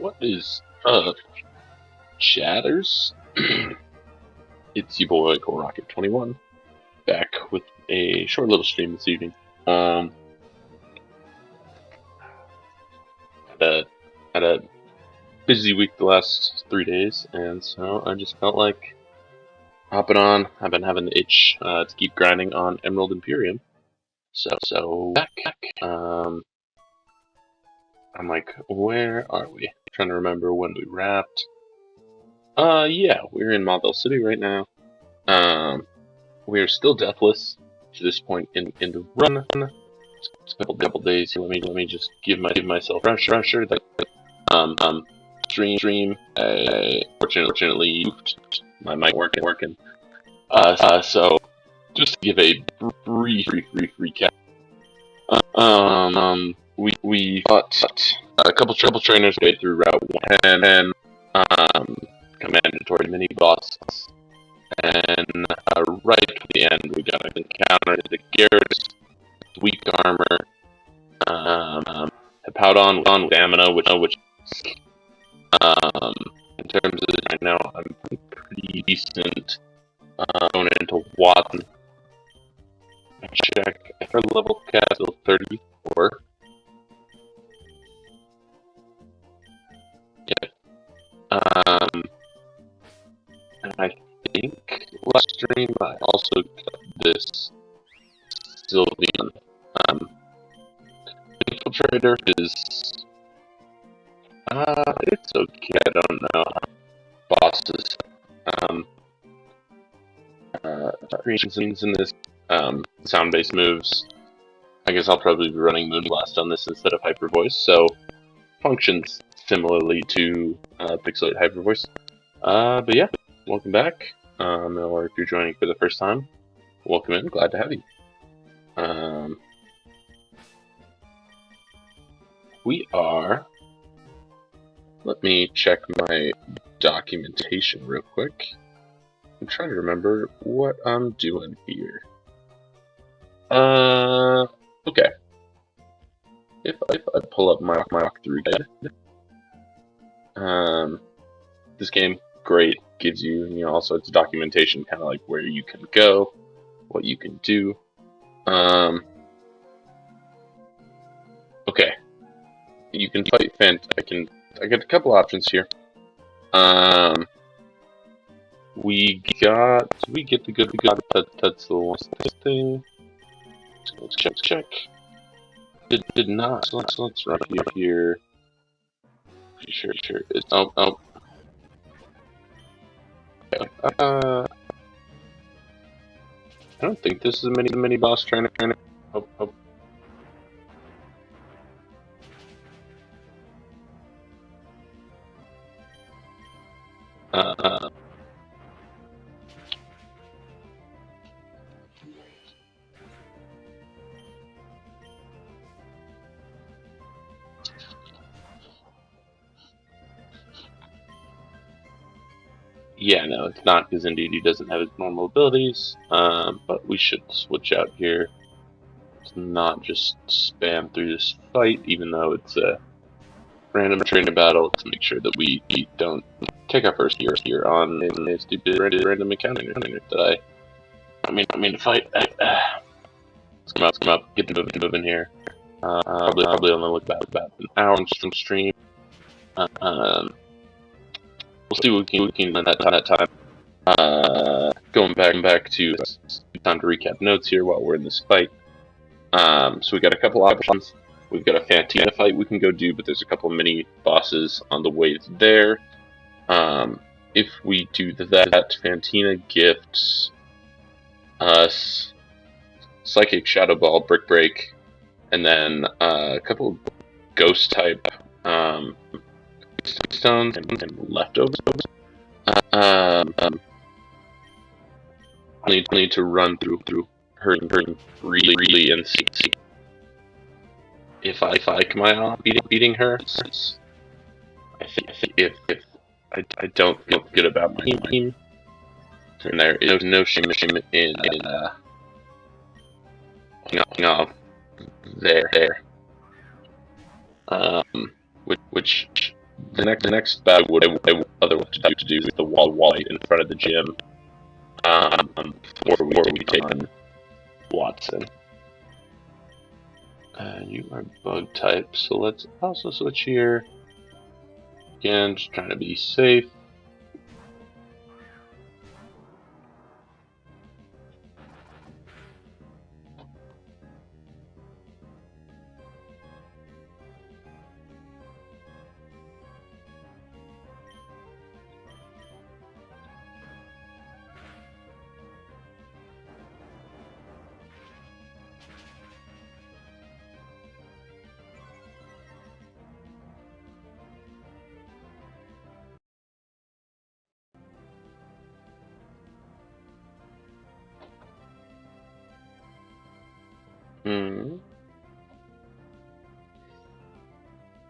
What is chatters? It's your boy Rocket21 back with a short little stream this evening. Had a busy week the last 3 days, and so I just felt like hopping on. I've been having the itch to keep grinding on Emerald Imperium. So back. I'm like, where are we? I'm trying to remember when we wrapped. Yeah, we're in Mauville City right now. We are still deathless to this point in the run. It's a couple days here. Let me just give myself a refresher that stream. I fortunately my mic working. So just to give a brief recap. We fought a couple trainers way through Route 1 and a mandatory mini boss. And right at the end, we got an encounter the Garrett's weak armor. Had piled on stamina, which in terms of right now, I'm pretty decent. Going into Watson. Check. Our level cap is 34. Yeah. And I think last stream I also got this Sylvian infiltrator is it's okay, I don't know. Bosses. Creations in this sound-based moves. I guess I'll probably be running Moonblast on this instead of Hyper Voice, so functions similarly to Pixelate Hyper Voice. But yeah, welcome back. Or if you're joining for the first time, welcome in. Glad to have you. We are. Let me check my documentation real quick. I'm trying to remember what I'm doing here. Okay. If I pull up my walkthrough guide, this game, great, gives you all sorts of documentation, kind of like where you can go, what you can do. Okay. You can fight I got a couple options here. We get the good that's the one thing. Let's check. Did not. So let's run here. Pretty sure it's oh. Okay. I don't think this is a mini boss trainer. Oh. Yeah, no, it's not, because indeed he doesn't have his normal abilities, but we should switch out here. It's not just spam through this fight, even though it's a random trainer battle, to make sure that we don't take our first here on a stupid random encounter that I mean to fight. Let's come up, get moving here. Probably only look about an hour on stream. We'll see what we can in that time. Going back to time to recap notes here while we're in this fight. So we got a couple options. We've got a Fantina fight we can go do, but there's a couple mini bosses on the way there. If we do that, Fantina gifts us Psychic Shadow Ball, Brick Break, and then a couple ghost type stones and leftovers. I need to run through her really and see if I come out beating her. I think if I don't feel good about my team, and there is no shame in there. Which The next battle I would otherwise have to do with the wall in front of the gym. Before we take on Watson. You are bug type, so let's also switch here. Again, just trying to be safe.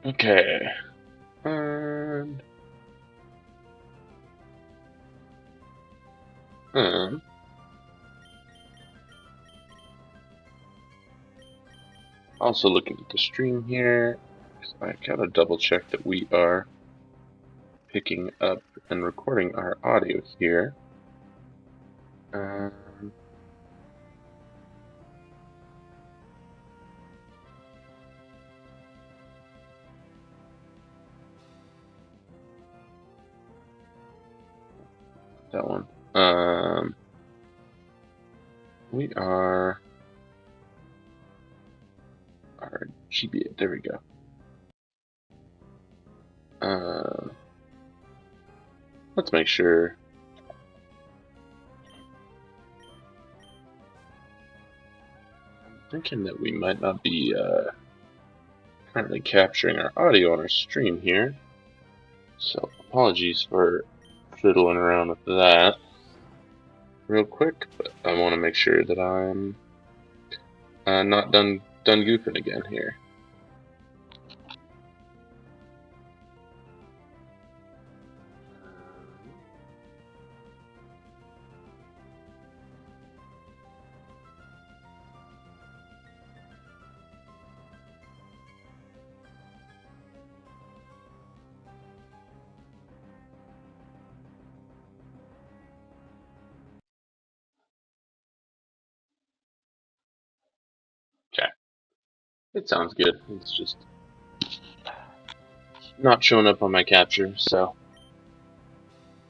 Okay. And also looking at the stream here, I gotta double check that we are picking up and recording our audio here. That one. We are our GBA. There we go. Let's make sure. I'm thinking that we might not be currently capturing our audio on our stream here, so apologies for fiddling around with that real quick, but I want to make sure that I'm not done goofing again here. Okay, it sounds good. It's just not showing up on my capture, so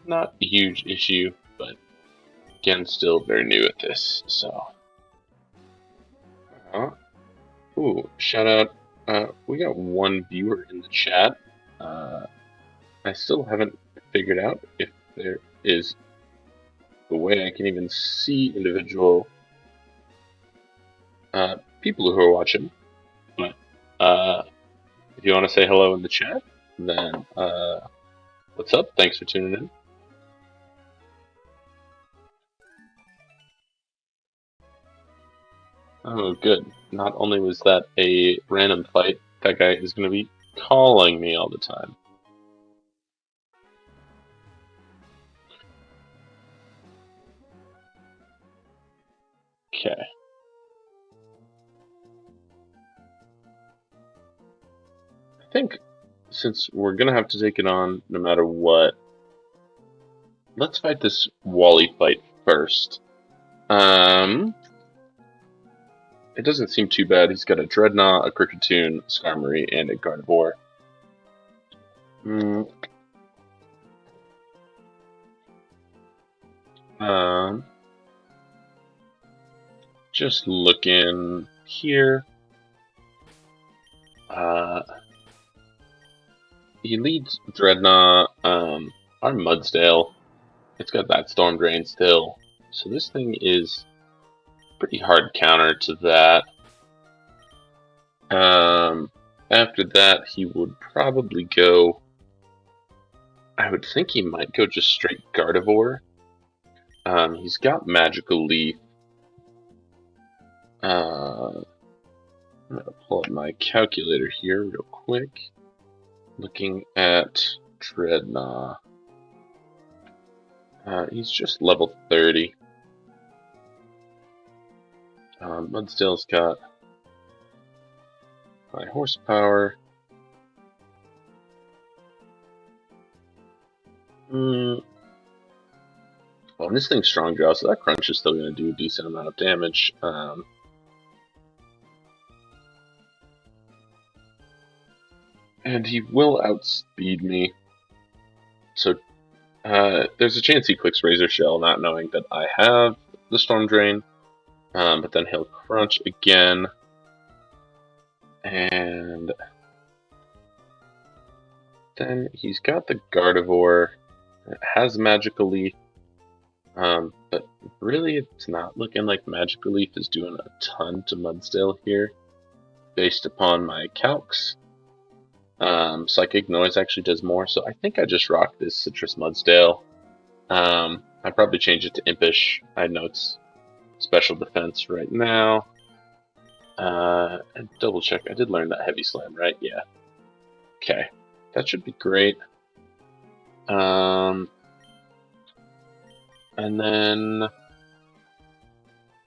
not a huge issue, but again, still very new at this, so. Ooh, shout out. We got one viewer in the chat. I still haven't figured out if there is a way I can even see individual people who are watching. But if you want to say hello in the chat, then what's up? Thanks for tuning in. Oh, good. Not only was that a random fight, that guy is going to be calling me all the time. Okay. I think since we're going to have to take it on no matter what, let's fight this Wally fight first. It doesn't seem too bad. He's got a Dreadnought, a Cricketoon, a Skarmory, and a Gardevoir. Just looking here. He leads Dreadnought, our Mudsdale. It's got that Storm Drain still. So this thing is pretty hard counter to that. After that, he would probably go. I would think he might go just straight Gardevoir. He's got Magical Leaf. I'm gonna pull up my calculator here real quick. Looking at Dreadnought. He's just level 30. Mudsdale's got high horsepower. Well, this thing's strong draw, so that crunch is still going to do a decent amount of damage. And he will outspeed me. So there's a chance he clicks Razor Shell, not knowing that I have the Storm Drain. But then he'll crunch again. And then he's got the Gardevoir. It has Magical Leaf. But really, it's not looking like Magical Leaf is doing a ton to Mudsdale here, based upon my calcs. Psychic Noise actually does more, so I think I just rock this Citrus Mudsdale. I'd probably change it to Impish. I know it's special defense right now. And double check, I did learn that Heavy Slam, right? Yeah. Okay, that should be great. And then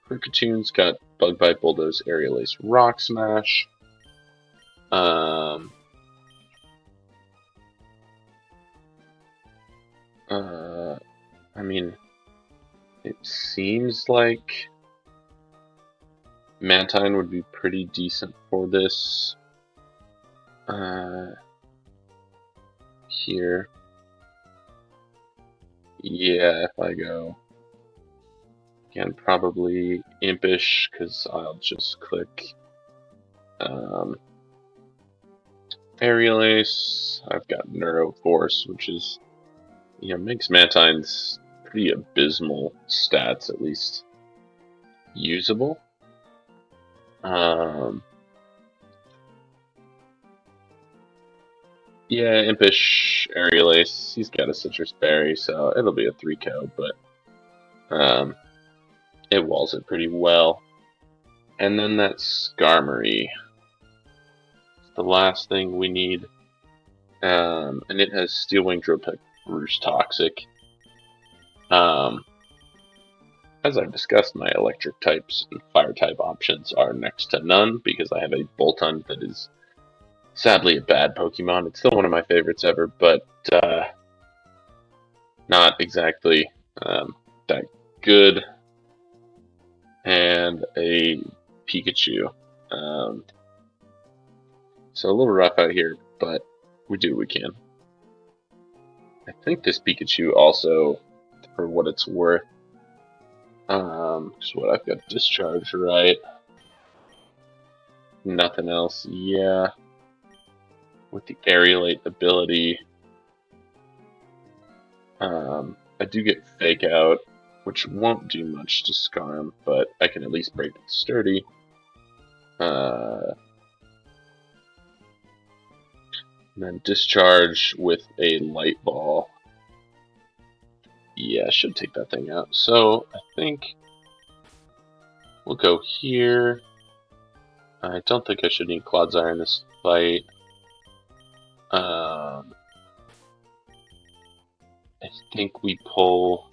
Kricketune got Bug Bite, Bulldoze, Aerial Ace, Rock Smash. I mean, it seems like Mantine would be pretty decent for this. Here. Yeah, if I go. Again, probably Impish, because I'll just click Aerial Ace. I've got Neuro Force, which is, makes Mantine's pretty abysmal stats at least usable. Yeah, Impish, Aerial Ace, he's got a Citrus Berry, so it'll be a 3-KO, but it walls it pretty well. And then that Skarmory. The last thing we need. And it has Steel Wing, Dropeck, Roost Toxic. As I've discussed, my electric types and fire type options are next to none because I have a Boltund that is sadly a bad Pokemon. It's still one of my favorites ever, but not exactly that good. And a Pikachu. So a little rough out here, but we do what we can. I think this Pikachu also, for what it's worth, so what I've got Discharge, right? Nothing else, yeah. With the Aerialate ability, I do get Fake Out, which won't do much to Skarm, but I can at least break it sturdy. And then Discharge with a Light Ball. Yeah, I should take that thing out. So I think we'll go here. I don't think I should need Clodsire in this fight. I think we pull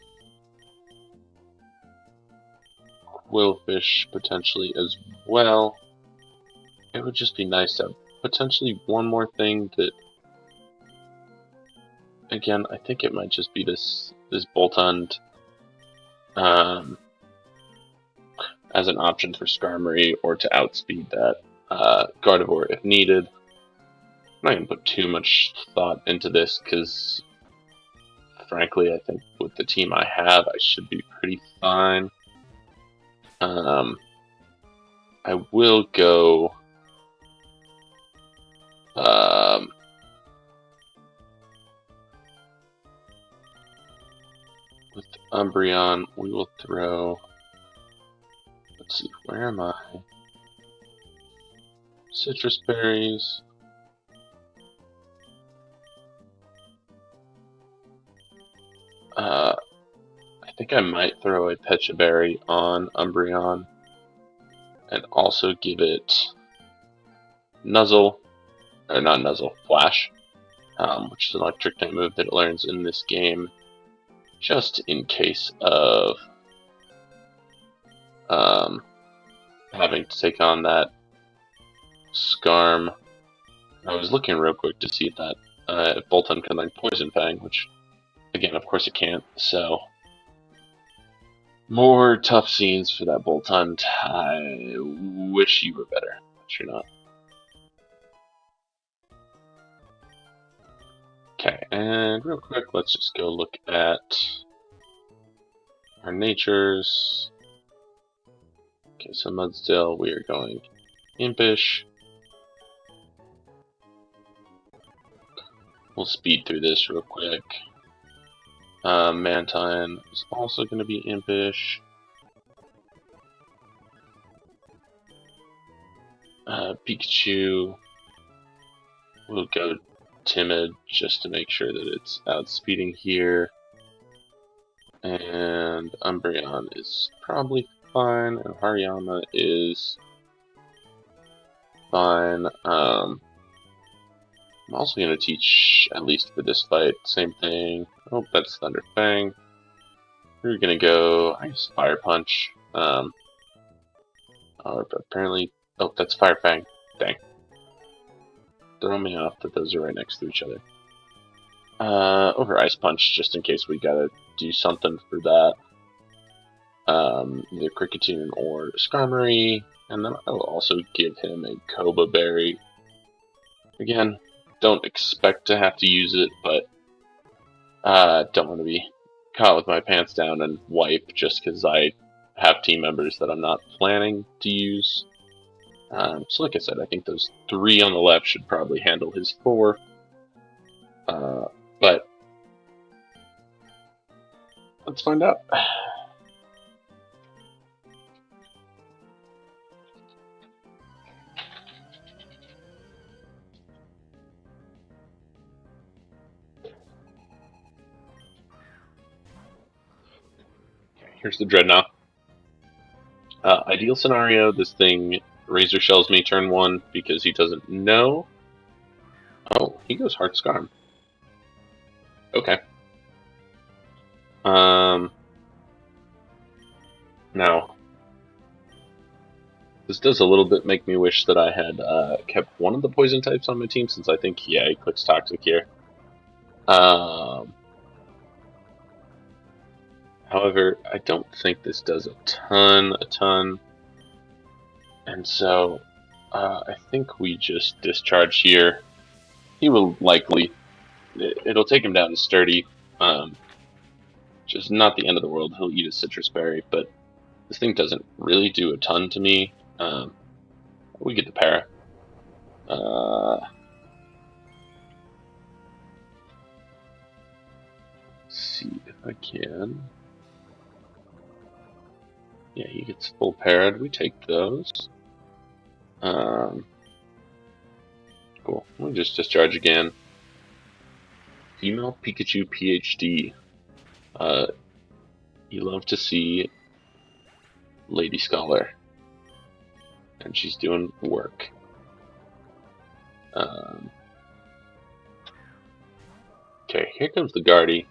Quillfish potentially as well. It would just be nice to have potentially one more thing that, again, I think it might just be this Boltund as an option for Skarmory or to outspeed that Gardevoir if needed. I'm not going to put too much thought into this because, frankly, I think with the team I have, I should be pretty fine. I will go with Umbreon. We will throw. Let's see, where am I? Citrus berries. I think I might throw a Pecha Berry on Umbreon and also give it Nuzzle, or not Nuzzle, Flash, which is an electric type move that it learns in this game, just in case of having to take on that Skarm. I was looking real quick to see if that Boltund can learn Poison Fang, which Again, of course it can't, so more tough scenes for that bolt hunt. I wish you were better, but you're not. Okay, and real quick, let's just go look at our natures. Okay, so Mudsdale, we are going impish. We'll speed through this real quick. Mantine is also going to be impish. Pikachu will go timid just to make sure that it's outspeeding here. And Umbreon is probably fine, and Hariyama is fine. I'm also going to teach, at least for this fight, same thing. Oh, that's Thunder Fang. We're going to go, I guess, Fire Punch. Apparently, oh, that's Fire Fang. Dang. Throw me off that those are right next to each other. Over Ice Punch, just in case we gotta do something for that. Either Cricketune or Skarmory, and then I'll also give him a Koba Berry. Again, don't expect to have to use it, but don't want to be caught with my pants down and wipe just because I have team members that I'm not planning to use. So like I said, I think those 3 on the left should probably handle his 4. But let's find out. Here's the Dreadnought. Ideal scenario, this thing Razor Shells me turn 1 because he doesn't know. Oh, he goes Heart Scarm. Okay. Now, this does a little bit make me wish that I had kept one of the poison types on my team, since I think, yeah, he clicks Toxic here. However, I don't think this does a ton. And so, I think we just discharge here. He will likely, it'll take him down to Sturdy. Just not the end of the world. He'll eat a citrus berry, but this thing doesn't really do a ton to me. We get the para. Let's see if I can. Yeah, he gets full parad. We take those. Cool. We'll just discharge again. Female Pikachu PhD. You love to see Lady Scholar. And she's doing work. Okay, here comes the Guardy.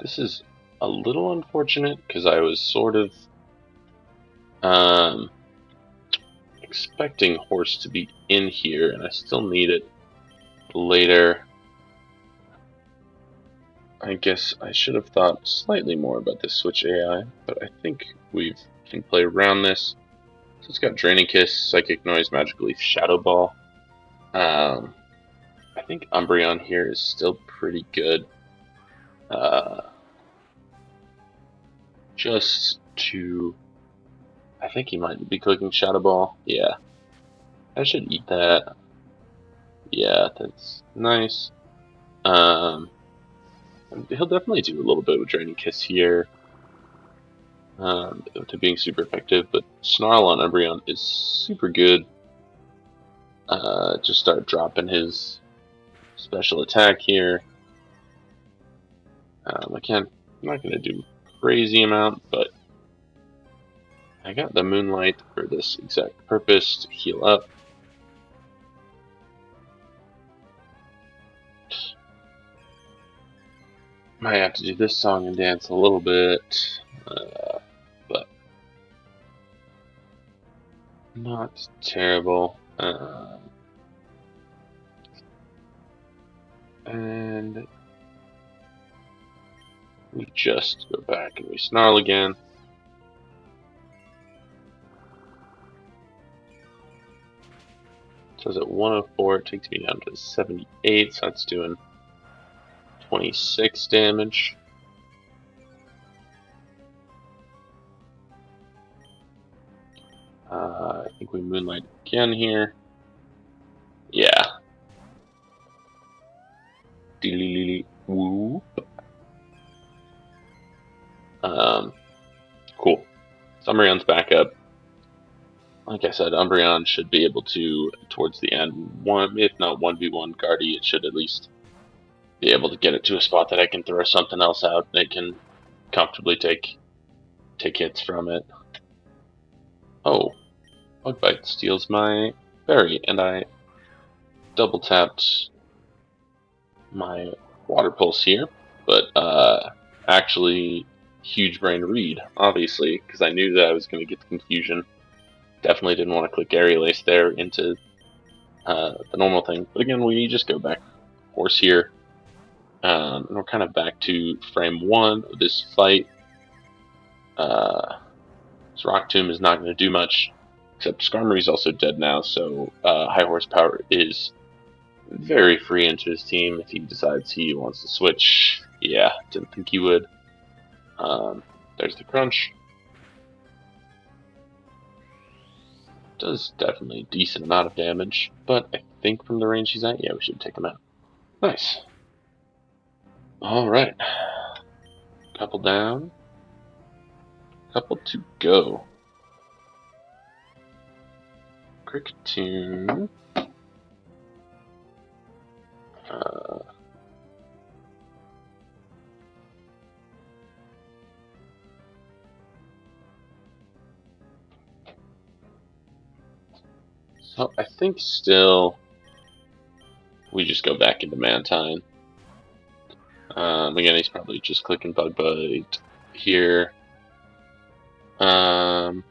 This is a little unfortunate because I was sort of expecting Horse to be in here, and I still need it later. I guess I should have thought slightly more about this Switch AI, but I think we can play around this. So it's got Draining Kiss, Psychic Noise, Magic Leaf, Shadow Ball. I think Umbreon here is still pretty good. Just to... I think he might be clicking Shadow Ball. Yeah. I should eat that. Yeah, that's nice. He'll definitely do a little bit with Draining Kiss here. To being super effective, but Snarl on Umbreon is super good. Just start dropping his special attack here. Again, I'm not going to do a crazy amount, but I got the Moonlight for this exact purpose, to heal up. Might have to do this song and dance a little bit, but not terrible. And We just go back and we snarl again. So it's at 104, it takes me down to 78, so that's doing 26 damage. I think we Moonlight again here. Yeah. Whoop. Cool. So Umbreon's back up. Like I said, Umbreon should be able to, towards the end, if not 1v1 Guardy, it should at least be able to get it to a spot that I can throw something else out that can comfortably take hits from it. Oh, Bug Bite steals my berry, and I double tapped my Water Pulse here, but actually Huge Brain Read, obviously, because I knew that I was going to get the confusion. Definitely didn't want to click Aerial Ace there into the normal thing. But again, we just go back horse here, and we're kind of back to frame 1 of this fight. This Rock Tomb is not going to do much, except Skarmory's also dead now, so High Horsepower is very free into his team if he decides he wants to switch. Yeah, didn't think he would. There's the crunch. Does definitely a decent amount of damage, but I think from the range he's at, yeah, we should take him out. Nice. Alright. Couple down. Couple to go. Kricketune. So I think still we just go back into Mantine. Again, he's probably just clicking Bug Bite here. I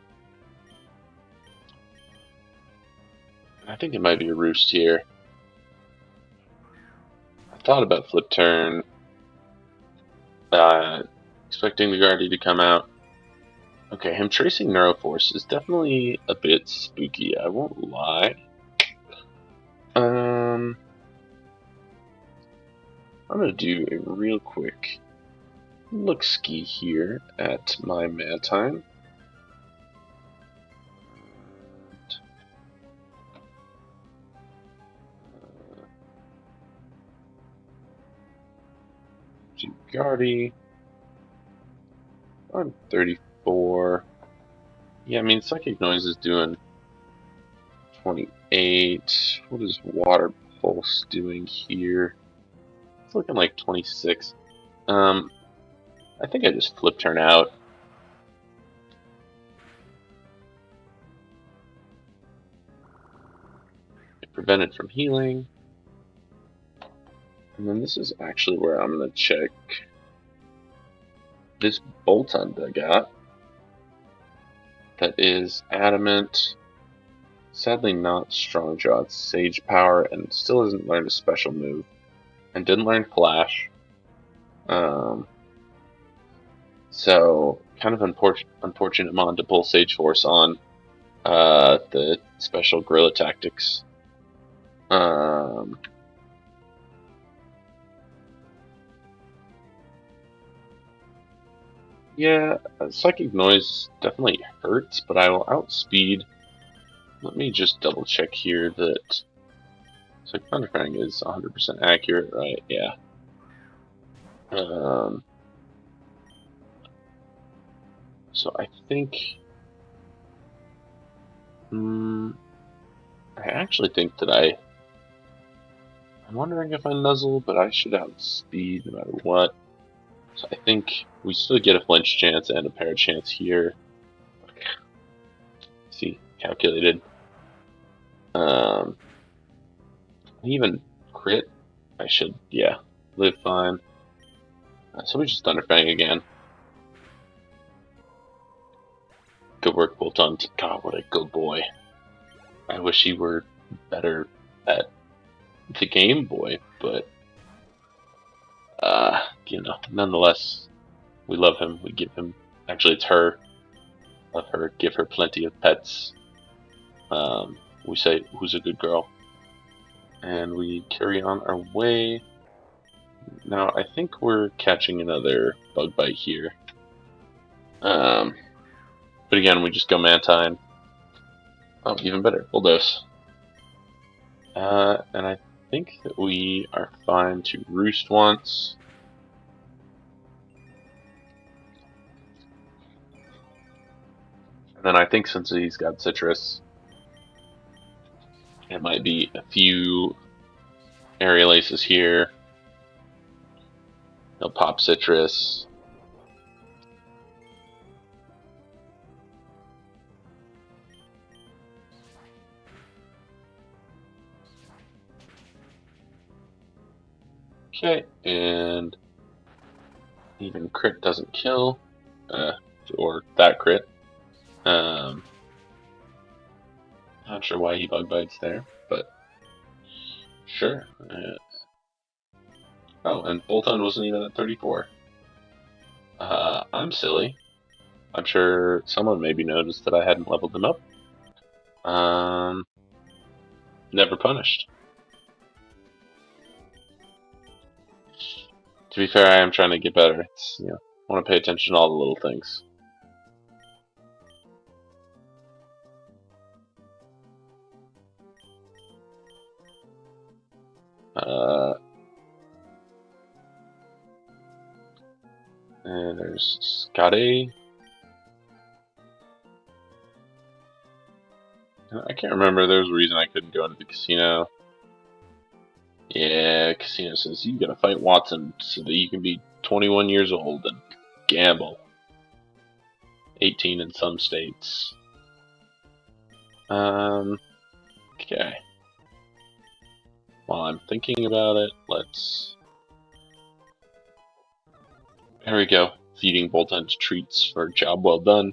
think it might be a Roost here. I thought about Flip Turn, expecting the Guardy to come out. Okay, him tracing Neuroforce is definitely a bit spooky, I won't lie. I'm gonna do a real quick look-ski here at my Mantine. Guardy. I'm 34. Yeah, I mean, Psychic Noise is doing 28. What is Water Pulse doing here? It's looking like 26. I think I just Flip Turn out. It prevented from healing. And then this is actually where I'm going to check this Boltund I got. That is Adamant. Sadly not Strong Jaw, it's Sage Power, and still hasn't learned a special move. And didn't learn Flash. So, kind of unfortunate Mon to pull Sage Force on the special Guerrilla Tactics. Yeah, Psychic Noise definitely hurts, but I will outspeed. Let me just double check here that Psychic Thunderfang is 100% accurate, right? Yeah. So I think... I actually think that I'm wondering if I nuzzle, but I should outspeed no matter what. So I think we still get a flinch chance and a parry chance here. See, calculated. Even crit, I should, yeah, live fine. So we just Thunderfang again. Good work, Boltund. God, what a good boy. I wish he were better at the Game Boy, but, you know, nonetheless, We love him. We give him. Actually, it's her. Love her. Give her plenty of pets. We say, "Who's a good girl?" And we carry on our way. Now, I think we're catching another bug bite here. But again, we just go Mantine. Oh, even better, Bulldoze. And I think that we are fine to roost once. And then I think since he's got Citrus, it might be a few Aerial Aces here. He'll pop Citrus. Okay, and even crit doesn't kill, or that crit. Not sure why he bug bites there, but sure. Oh, and Bolton wasn't even at 34. I'm silly. I'm sure someone maybe noticed that I hadn't leveled him up. Never punished. To be fair, I am trying to get better. It's, I want to pay attention to all the little things. And there's Scotty. I can't remember. There was a reason I couldn't go into the casino. Yeah, casino says you gotta fight Watson so that you can be 21 years old and gamble. 18 in some states. Okay. While I'm thinking about it, let's... There we go. Feeding Bolton's treats for a job well done.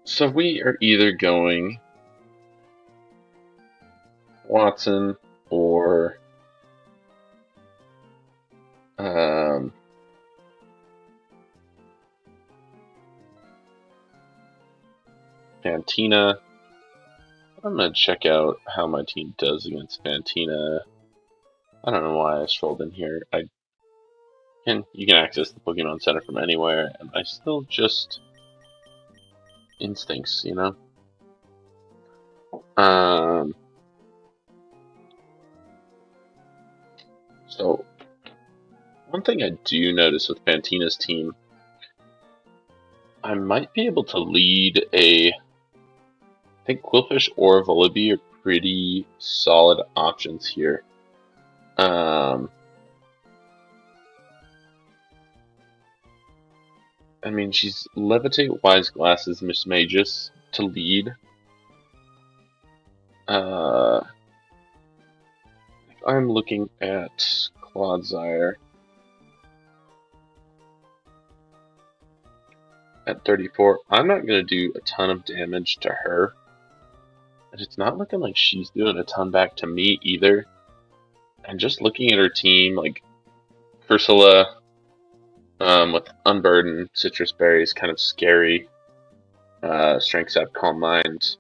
So we are either going Watson or Fantina. I'm gonna check out how my team does against Fantina. I don't know why I strolled in here. You can access the Pokemon Center from anywhere, and I still just instincts, So one thing I do notice with Fantina's team, I might be able to lead I think Quillfish or Volibee are pretty solid options here. I mean, she's Levitate, Wise Glasses, Miss Magus to lead. If I'm looking at Clodsire at 34, I'm not going to do a ton of damage to her. But it's not looking like she's doing a ton back to me either. And just looking at her team, like Ursula with Unburdened, Citrus Berry is kind of scary. Strength Sap, Calm Mind,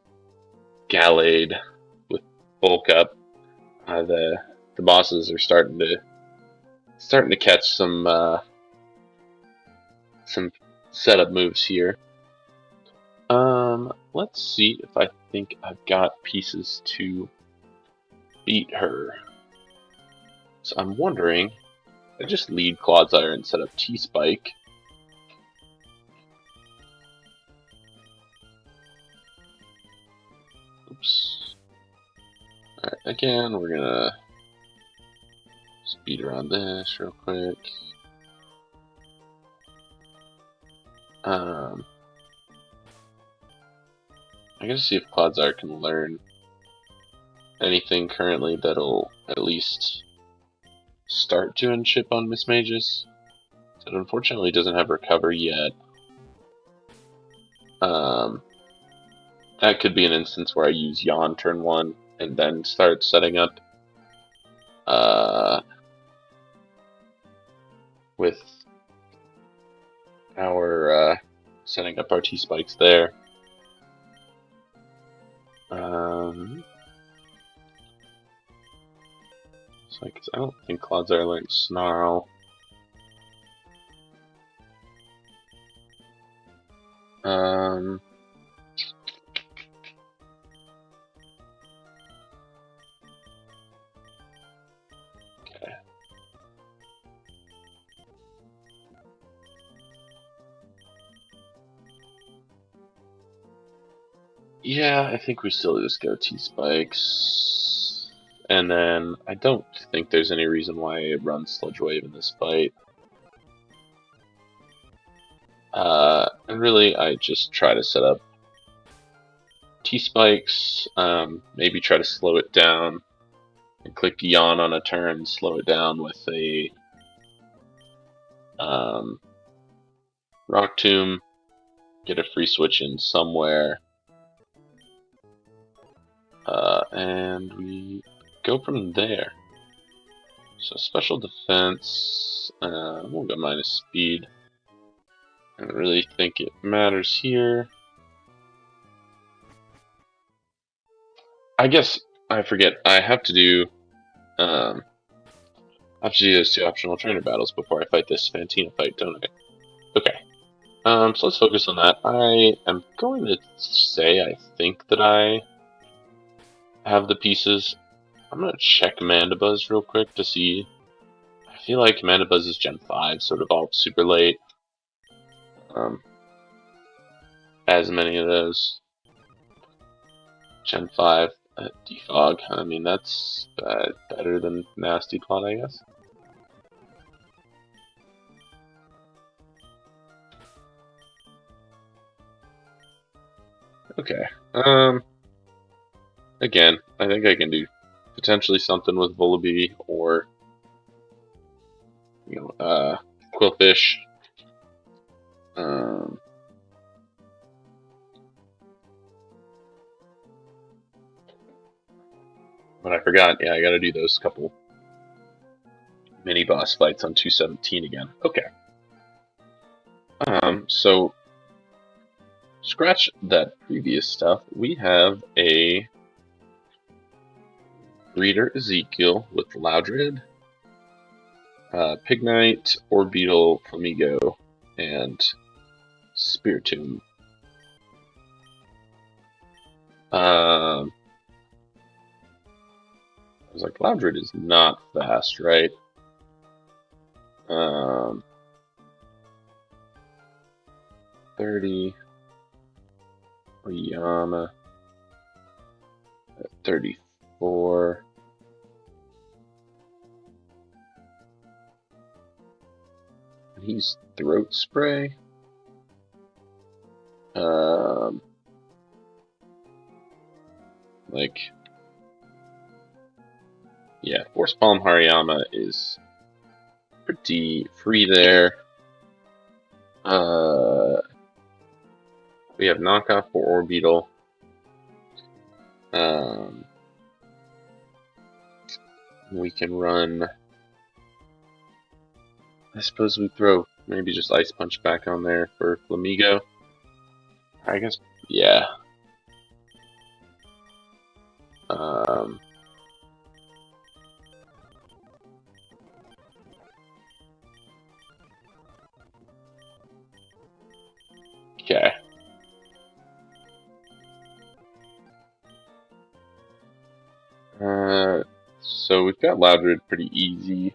Gallade with Bulk Up. The bosses are starting to catch some setup moves here. Let's see if I think I've got pieces to beat her. So I'm wondering, I just lead Clodsire and set up T-Spike. Oops. Alright, again, we're gonna speed around this real quick. I gotta see if Clodsire can learn anything currently that'll at least start doing chip on Miss Magus. It unfortunately doesn't have Recover yet. That could be an instance where I use Yawn turn 1 and then start setting up with our setting up our T-spikes there. So I don't think Clodsire learned Snarl. Okay. Yeah, I think we still just go T-spikes. And then I don't think there's any reason why it runs Sludge Wave in this fight. And really, I just try to set up T-spikes, maybe try to slow it down, and click Yawn on a turn, slow it down with a Rock Tomb, get a free switch in somewhere, and we go from there. So special defense, we'll go minus speed. I don't really think it matters here. I guess I forget. I have to do those 2 optional trainer battles before I fight this Fantina fight, don't I? Okay. So let's focus on that. I am going to say I think that I have the pieces. I'm gonna check Mandibuzz real quick to see. I feel like Mandibuzz is Gen 5, sort of all super late. As many of those. Gen 5 Defog. I mean, that's better than Nasty Plot, I guess. Okay. Again, I think I can do potentially something with Vullaby or, Quillfish. But I forgot, yeah, I gotta do those couple mini boss fights on 217 again. Okay. So scratch that previous stuff. We have a Breeder Ezekiel with Loudred, Pignite, Orbeetle, Flamigo, and Spiritomb. I was like, Loudred is not fast, right? 30. Oyama at 34. And he's Throat Spray. Yeah, Force Palm Hariyama is pretty free there. We have knockoff for Orbeetle. We can run. I suppose we throw maybe just Ice Punch back on there for Flamigo. I guess, yeah. Okay. So we've got Loudred pretty easy.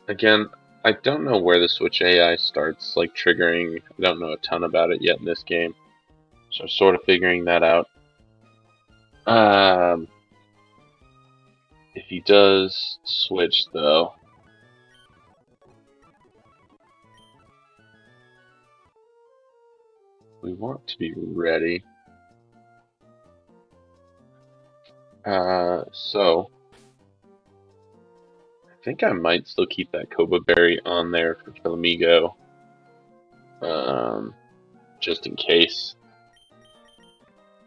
Again, I don't know where the Switch AI starts, like, triggering. I don't know a ton about it yet in this game. So I'm sort of figuring that out. If he does switch, though, we want to be ready. So I think I might still keep that Koba Berry on there for Flamigo, just in case.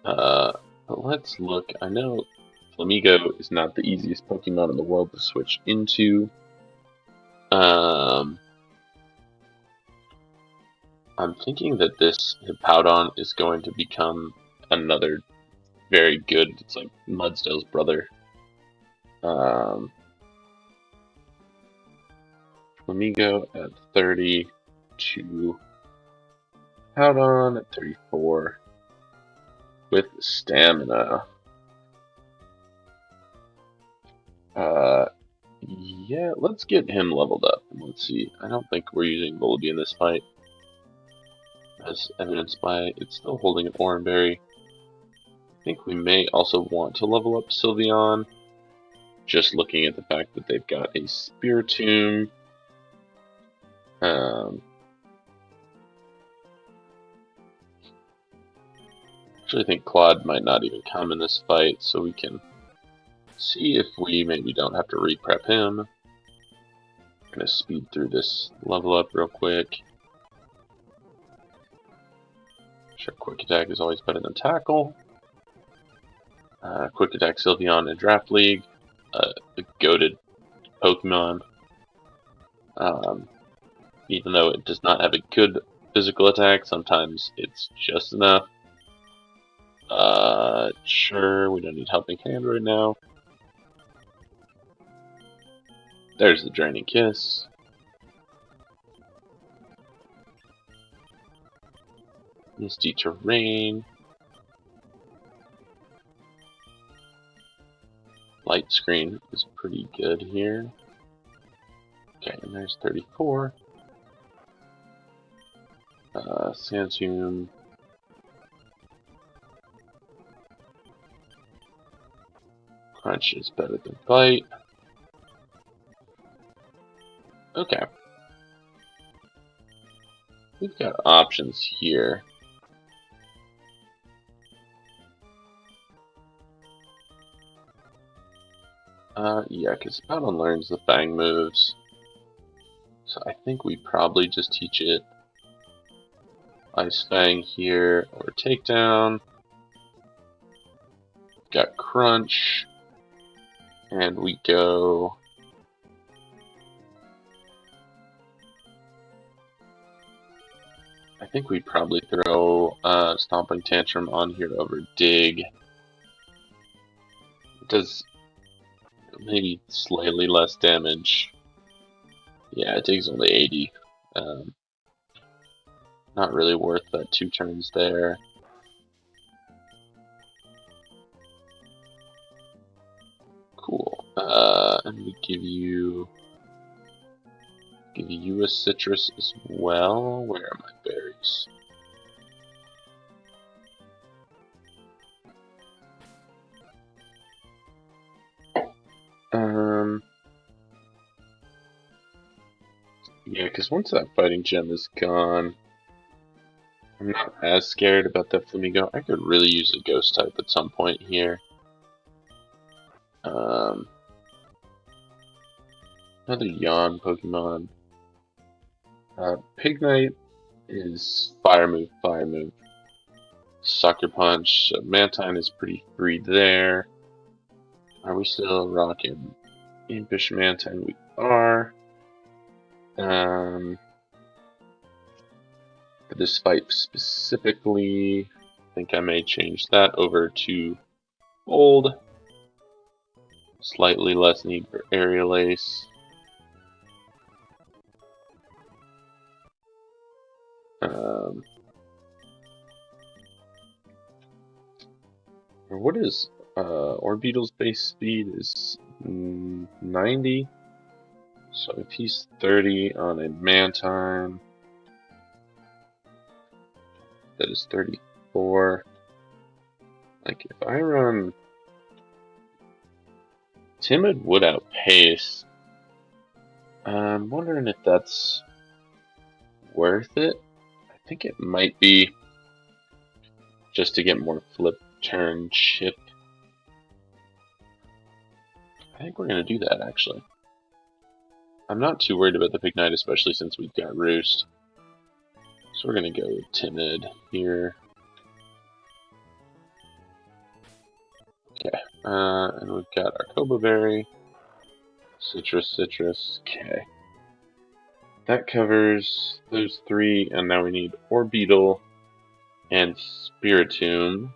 But let's look. I know Flamigo is not the easiest Pokemon in the world to switch into. I'm thinking that this Hippowdon is going to become another very good, it's like Mudsdale's brother. Flamigo at 32, Hippowdon at 34, with stamina. Yeah, let's get him leveled up. Let's see. I don't think we're using Volibee in this fight, as evidenced by it's still holding an Oranberry. I think we may also want to level up Sylveon, just looking at the fact that they've got a Spiritomb. Actually, I think Claude might not even come in this fight, so we can see if we maybe don't have to re-prep him. I'm gonna speed through this level up real quick. Sure, Quick Attack is always better than Tackle. Quick Attack Sylveon in Draft League, the goated Pokemon. Even though it does not have a good physical attack, sometimes it's just enough. Sure, we don't need Helping Hand right now. There's the Draining Kiss. Misty Terrain. Light Screen is pretty good here. Okay, and there's 34. Sandtomb. Crunch is better than Bite. Okay. We've got options here. Yeah, because Hippowdon learns the Fang moves. So I think we probably just teach it Ice Fang here, or Takedown. Got Crunch. And we go... I think we'd probably throw Stomping Tantrum on here over Dig. It does maybe slightly less damage. Yeah, Dig's only 80. Not really worth that 2 turns there. Cool. And we give you a citrus as well. Where are my berries? Yeah, because once that fighting gem is gone, I'm not as scared about that Flamigo. I could really use a ghost type at some point here. Another Yawn Pokemon. Pignite is Fire Move, Fire Move. Sucker Punch. Mantine is pretty free there. Are we still rocking Impish Mantine? We are. For this fight specifically, I think I may change that over to Bold. Slightly less need for Aerial Ace. What is Orbeetle's base speed is 90. So if he's 30 on a Mantine, that is 34. Like if I run Timid would outpace. I'm wondering if that's worth it. I think it might be, just to get more flip turn chip. I think we're going to do that actually. I'm not too worried about the Pignite, especially since we've got Roost. So we're going to go with Timid here. Okay. And we've got our Koba Berry, Citrus. Okay. That covers those three, and now we need Orbeetle and Spiritomb.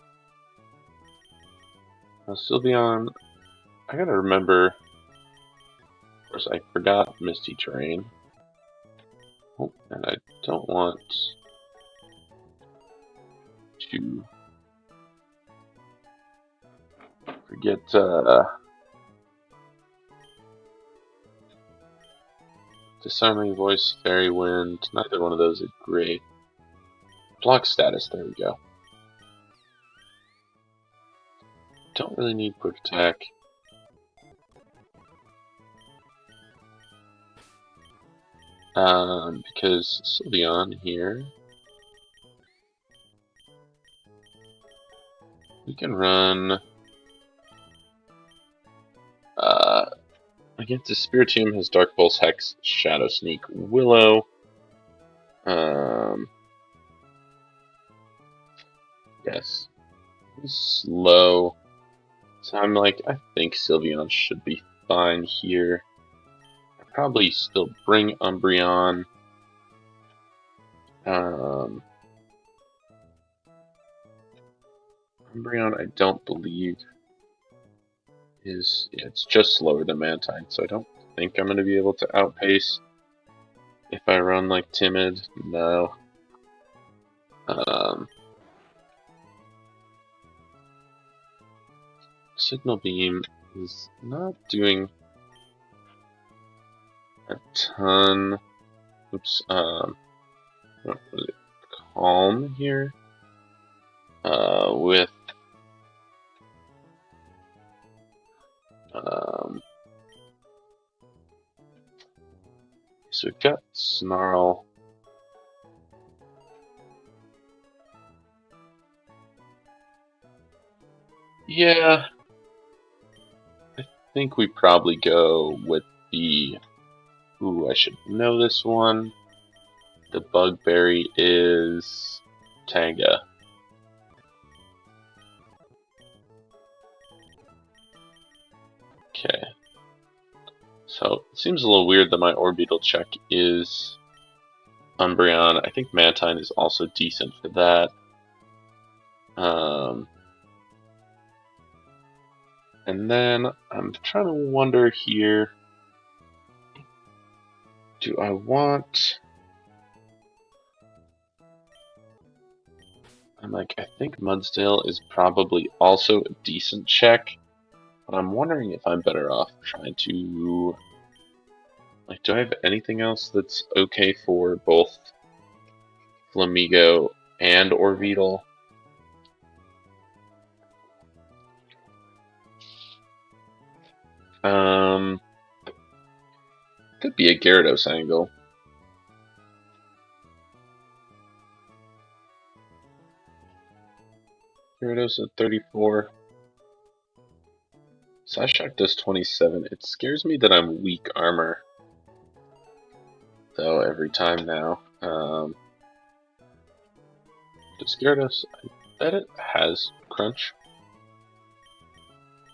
Now, Sylveon, I gotta remember. Of course, I forgot Misty Terrain. Oh, and I don't want to forget Disarming Voice, Fairy Wind. Neither one of those is great. Block status, there we go. Don't really need quick attack. Because Sylveon here, we can run against the Spiritomb has Dark Pulse, Hex, Shadow Sneak, Willow. Yes. He's slow. So I'm like, I think Sylveon should be fine here. I'd probably still bring Umbreon. Umbreon, I don't believe is, yeah, it's just slower than Mantine, so I don't think I'm going to be able to outpace if I run like Timid. No. Signal Beam is not doing a ton. Oops. What was it? Calm here. With so we've got Snarl. Yeah, I think we probably go with the. Ooh, I should know this one. The Bugberry is Tanga. Okay. So it seems a little weird that my Orbeetle check is Umbreon. I think Mantine is also decent for that. And then I'm trying to wonder here, do I want... I'm like, I think Mudsdale is probably also a decent check, but I'm wondering if I'm better off trying to... Like, do I have anything else that's okay for both Flamigo and Orbeetle? Could be a Gyarados angle. Gyarados at 34. Psyshock does 27. It scares me that I'm weak armor, though, every time now. Does Gyarados... I bet it has Crunch.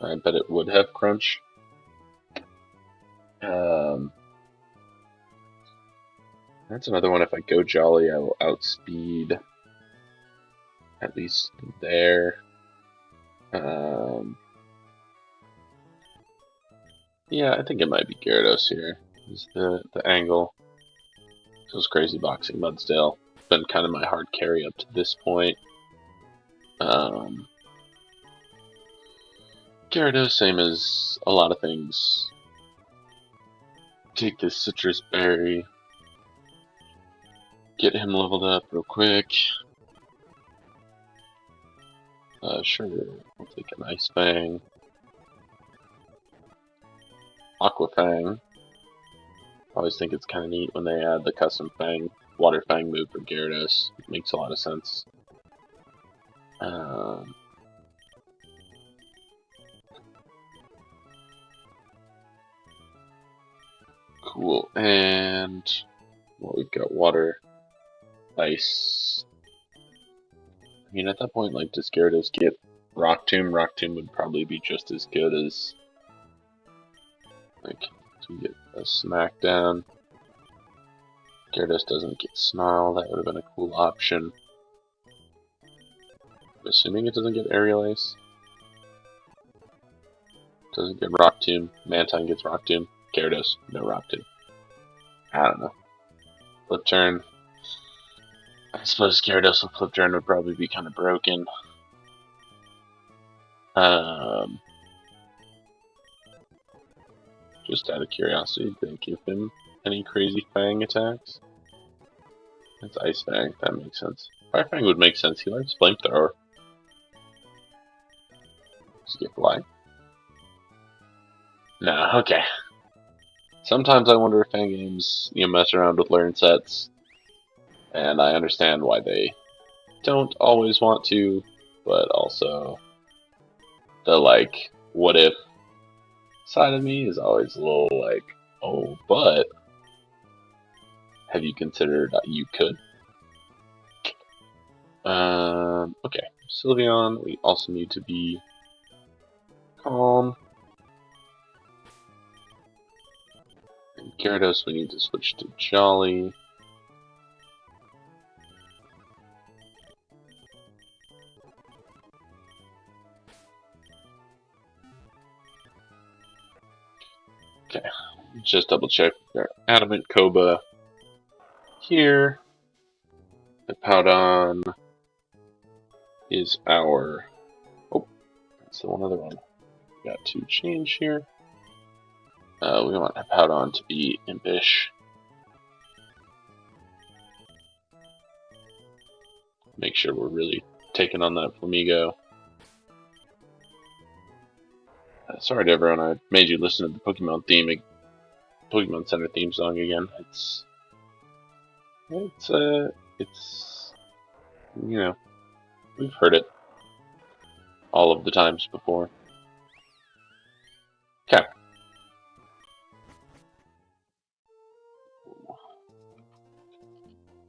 I bet it would have Crunch. That's another one. If I go Jolly, I will outspeed at least there. Yeah, I think it might be Gyarados here. Is the angle. Those Crazy Boxing Mudsdale. Been kind of my hard carry up to this point. Gyarados, same as a lot of things. Take this Citrus Berry. Get him leveled up real quick. Sure, we'll take an Ice Fang. Aqua Fang. Always think it's kind of neat when they add the custom Fang, Water Fang move for Gyarados. It makes a lot of sense. Cool, and well, we've got Water, Ice. I mean, at that point, like, does Gyarados get Rock Tomb. Rock Tomb would probably be just as good as, like, to get a smackdown. Gyarados doesn't get Snarl, that would have been a cool option. I'm assuming it doesn't get Aerial Ace. Doesn't get Rock Tomb. Mantine gets Rock Tomb. Gyarados, no Rock Tomb. I don't know. Flip turn. I suppose Gyarados with flip turn would probably be kind of broken. Just out of curiosity, did they give him any crazy Fang attacks? That's Ice Fang, that makes sense. Fire Fang would make sense, he likes Flamethrower. Does he get Fly? No, okay. Sometimes I wonder if fan games, mess around with learn sets, and I understand why they don't always want to, but also the, like, what if side of me is always a little like, oh, but have you considered that you could? Okay, Sylveon, we also need to be calm. And Gyarados, we need to switch to Jolly. Okay, just double check. We've got Adamant Koba here. The Powdon is our... Oh, that's the one other one. We got to change here. We want Powdon to be Impish. Make sure we're really taking on that Flamigo. Sorry to everyone, I made you listen to the Pokemon Center theme song again. It's we've heard it all of the times before. Okay.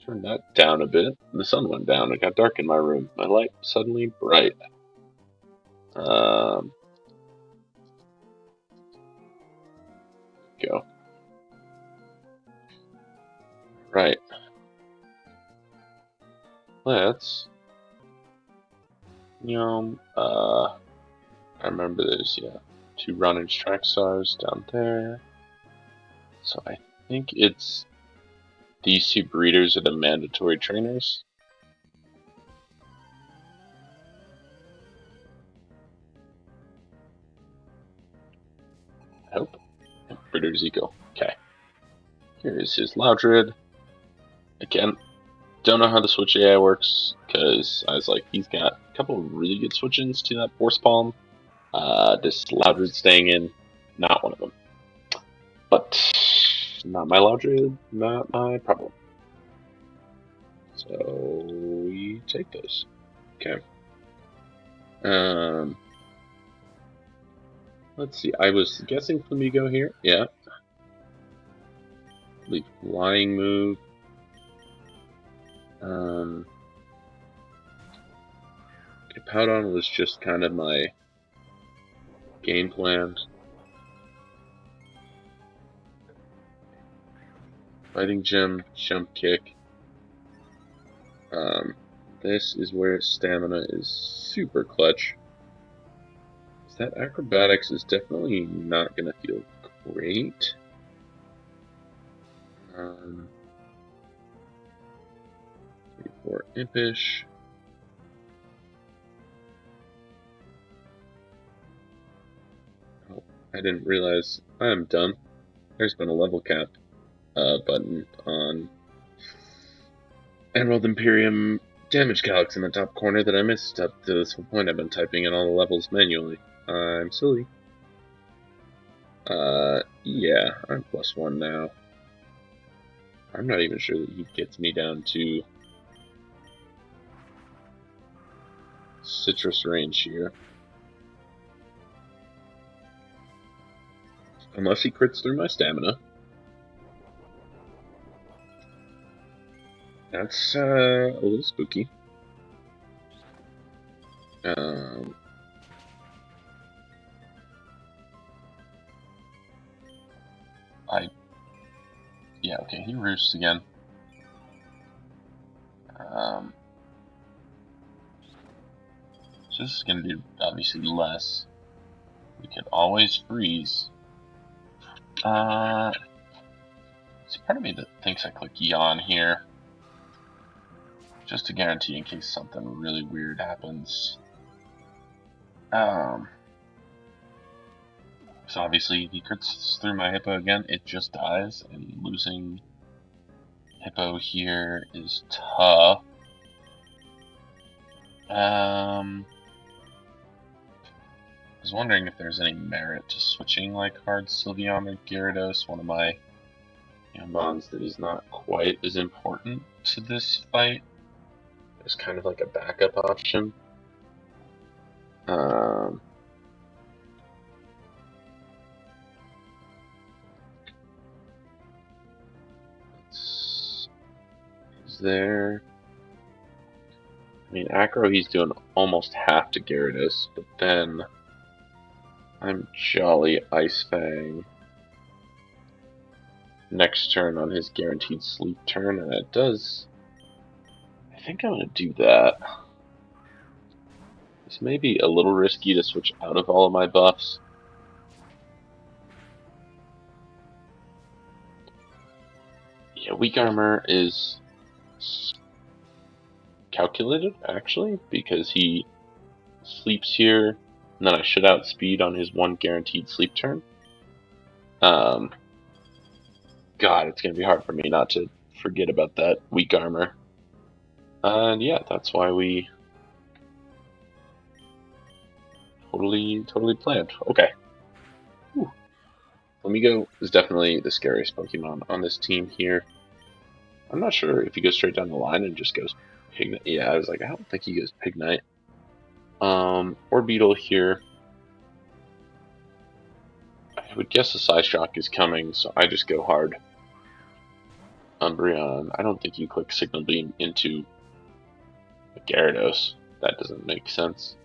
Turn that down a bit. The sun went down. It got dark in my room. My light suddenly bright. Go. Right. Let's. I remember there's, 2 Running Track Stars down there. So I think it's these 2 breeders are the mandatory trainers. I hope. Breeder Zico. Okay. Here is his Loudred. Again, don't know how the Switch AI works, because I was like, he's got a couple of really good switch-ins to that Force Palm. This Loudred staying in, not one of them. But, not my Loudred, not my problem. So, we take those. Okay. Let's see, I was guessing Flamigo here. Yeah. The flying move. Powdon was just kind of my game plan. Fighting Gem, Jump Kick. This is where stamina is super clutch. That acrobatics is definitely not gonna feel great. For Impish. Oh, I didn't realize I am done. There's been a level cap button on Emerald Imperium damage calcs in the top corner that I missed up to this point. I've been typing in all the levels manually. I'm silly. Yeah, I'm +1 now. I'm not even sure that he gets me down to citrus range here. Unless he crits through my stamina. That's a little spooky. Yeah, okay, he roosts again. So this is going to do obviously less. We could always freeze. See, part of me that thinks I click yawn here, just to guarantee in case something really weird happens. So obviously if he crits through my Hippo again, it just dies, and losing Hippo here is tough. I was wondering if there's any merit to switching like hard Sylveon or Gyarados, one of my bonds that is not quite as important to this fight. It's kind of like a backup option. Is there? I mean, Acro, he's doing almost half to Gyarados, but then I'm Jolly Ice Fang next turn on his guaranteed sleep turn, and it does. I think I'm going to do that. This may be a little risky to switch out of all of my buffs. Yeah, weak armor is calculated, actually, because he sleeps here, and then I should outspeed on his one guaranteed sleep turn. God, it's going to be hard for me not to forget about that weak armor. And yeah, that's why we totally planned. Okay. Whew. Flamigo is definitely the scariest Pokemon on this team here. I'm not sure if he goes straight down the line and just goes Pignite. Yeah, I was like, I don't think he goes Pignite. Orbeetle here. I would guess a Psyshock is coming, so I just go hard. Umbreon. I don't think you click Signal Beam into a Gyarados. That doesn't make sense.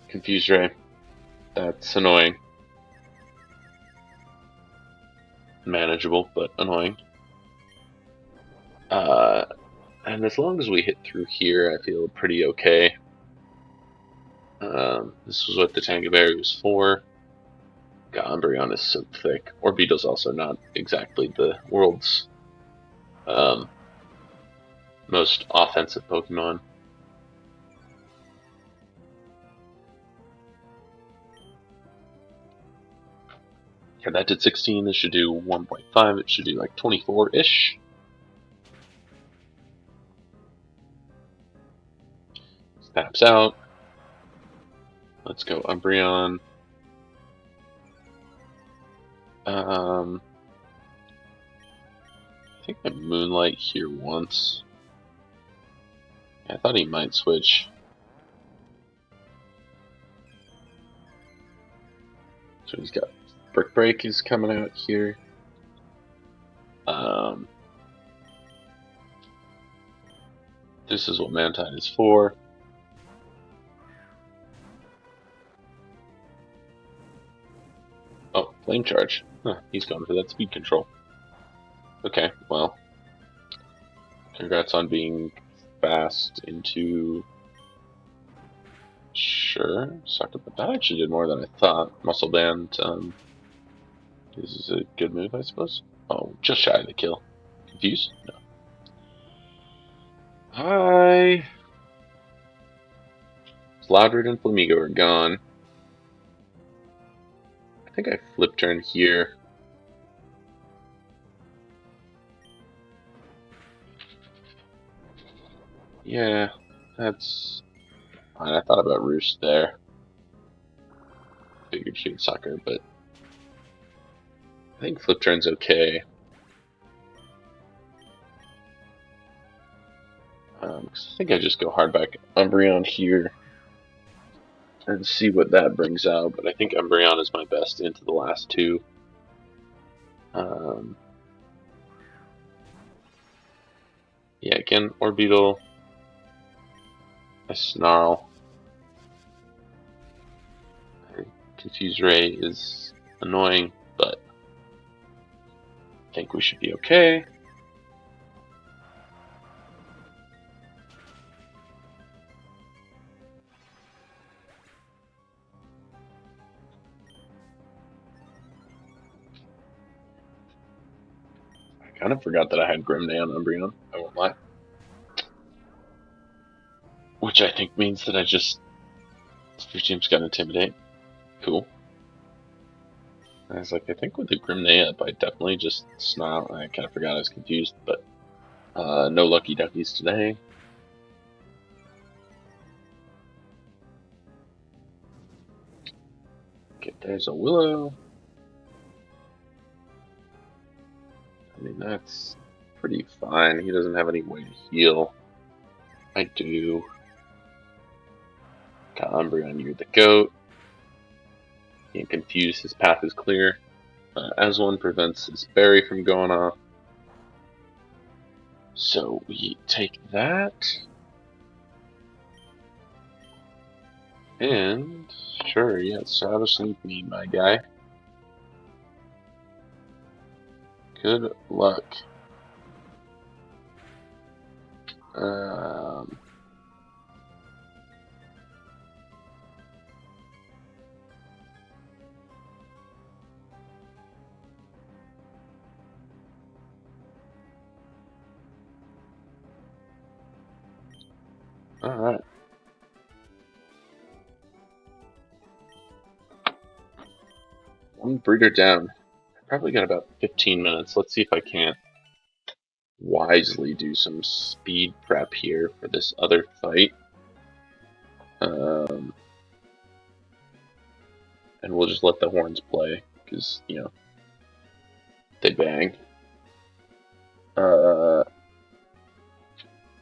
Confuse Ray. That's annoying. Manageable, but annoying. And as long as we hit through here, I feel pretty okay. This was what the Tangaberry was for. God, Umbreon is so thick. Orbeetle's also not exactly the world's most offensive Pokemon. Okay, that did 16. This should do 1.5. It should do like 24-ish. Snaps out. Let's go Umbreon. I think I Moonlight here once. I thought he might switch. So he's got Brick Break is coming out here. This is what Mantine is for. Oh, Flame Charge. Huh, he's going for that speed control. Okay, well. Congrats on being fast into... Sure, sucked up. That actually did more than I thought. Muscle Band, this is a good move, I suppose. Oh, just shy of the kill. Confused? No. Hi! Loudred and Flamigo are gone. I think I flip turn here. Yeah, that's fine. I thought about Roost there. Figured she would sucker, but I think flip turn's okay. Cause I think I just go hard back Umbreon here and see what that brings out, but I think Umbreon is my best into the last two. Yeah, again, Orbeetle. I Snarl. Confuse Ray is annoying, but think we should be okay. I kind of forgot that I had Grimday on Umbreon, I won't lie. Which I think means that I just... Your team's got Intimidate. Cool. I was like, I think with the Grimday up, I definitely just snarl. I kind of forgot I was confused, but no Lucky Duckies today. Okay, there's a Willow. I mean, that's pretty fine. He doesn't have any way to heal. I do. Got Umbreon, you're the GOAT. Can't confuse, his path is clear. As one prevents his berry from going off. So we take that. And sure, yeah, Savage Sleep Mead, my guy. Good luck. Alright. One breeder down. I probably got about 15 minutes. Let's see if I can't wisely do some speed prep here for this other fight. And we'll just let the horns play, because, you know, they bang.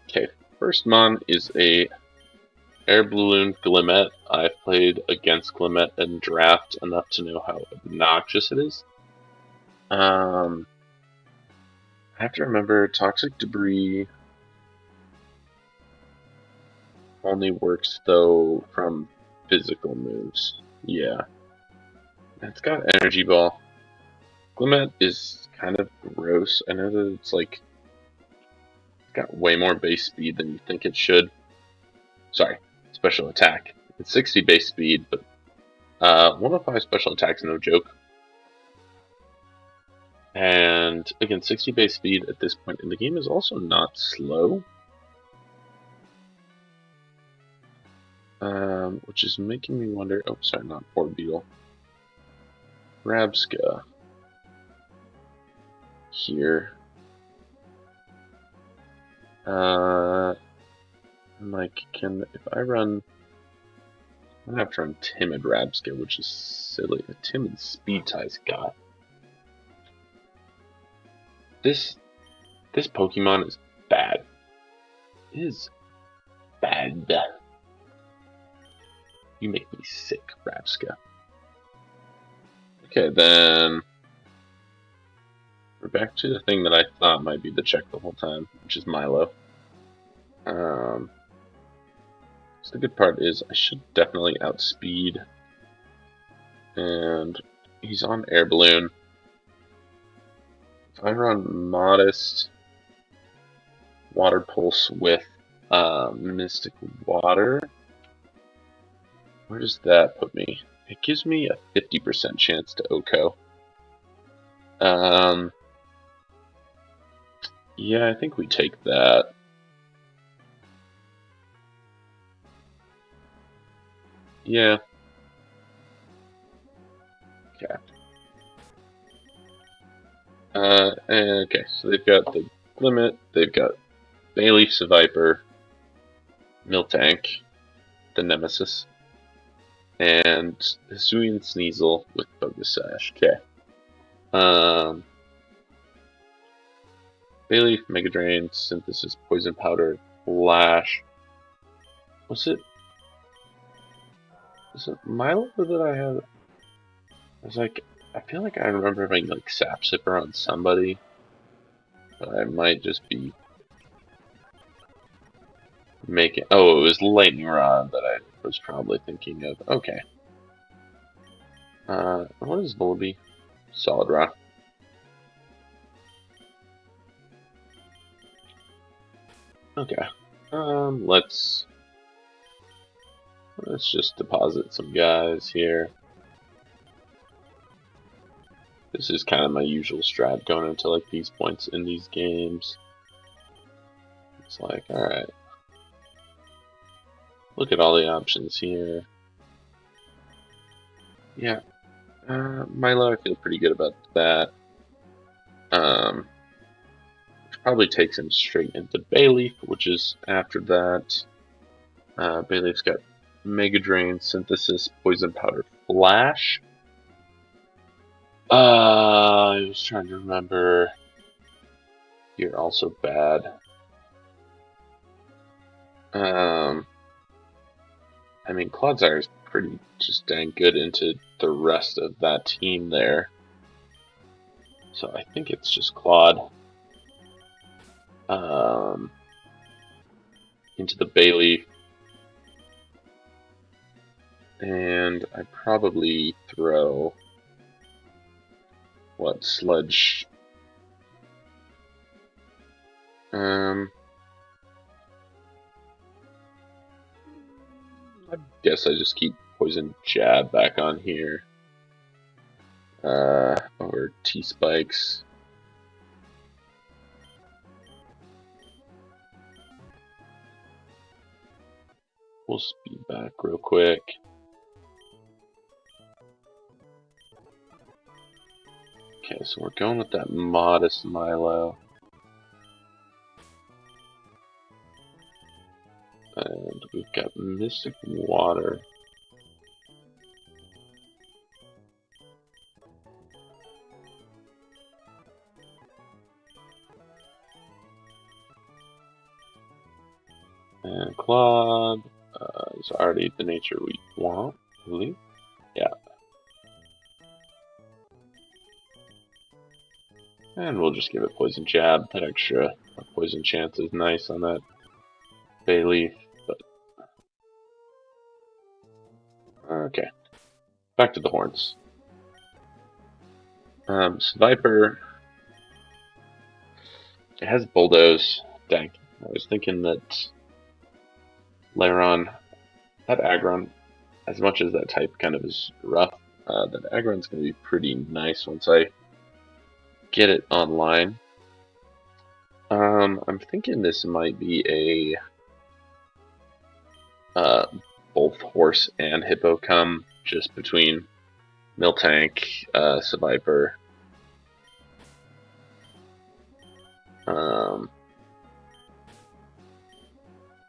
Okay, first mon is a Air Balloon Glimmet. I've played against Glimmet in draft enough to know how obnoxious it is. I have to remember Toxic Debris only works though from physical moves. Yeah. It's got Energy Ball. Glimmet is kind of gross. I know that it's like got way more base speed than you think it should. Sorry, special attack. It's 60 base speed, but 105 special attack's no joke. And again, 60 base speed at this point in the game is also not slow. Which is making me wonder. Oh, sorry, not Board Beetle. Rabska. Here. Like, if I run. I'm gonna have to run Timid Rabska, which is silly. A Timid Speed Tie's got. This Pokemon is bad. It is bad. You make me sick, Rabska. Okay, then we're back to the thing that I thought might be the check the whole time, which is Milo. So the good part is I should definitely outspeed, and he's on Air Balloon. If I run Modest Water Pulse with Mystic Water, where does that put me? It gives me a 50% chance to OHKO. Yeah, I think we take that. Yeah. Okay. Okay, so they've got the Limit, they've got Bayleaf Viper, Miltank, the Nemesis, and Hisuian Sneasel with Focus Sash. Okay. Bayleaf, Mega Drain, Synthesis, Poison Powder, Flash. Was it Milo that I had? I was like, I feel like I remember having like Sap Sipper on somebody, but I might just be making. Oh, it was Lightning Rod that I was probably thinking of. Okay. What is Volby? Solid Rock. Okay. Let's just deposit some guys here. This is kind of my usual strat going into like these points in these games. It's like, alright. Look at all the options here. Yeah. Milo, I feel pretty good about that. Probably takes him straight into Bayleaf, which is after that. Bayleaf's got Mega Drain, Synthesis, Poison Powder, Flash. I was trying to remember. You're also bad. I mean, Clodsire is pretty just dang good into the rest of that team there. So I think it's just Claude. Into the Bayleaf. And I probably throw Sludge. I guess I just keep Poison Jab back on here. Or T-Spikes. We'll speed back real quick. Okay, so we're going with that Modest Milo. And we've got Mystic Water. And Claude is already the nature we want, I believe. Yeah. And we'll just give it Poison Jab. That extra poison chance is nice on that Bayleaf. But okay. Back to the horns. Viper. It has Bulldoze. Dang. I was thinking that Lairon, that Aggron, as much as that type kind of is rough, that Aggron's going to be pretty nice once I get it online. I'm thinking this might be a both horse and hippo come just between Miltank, Viper. I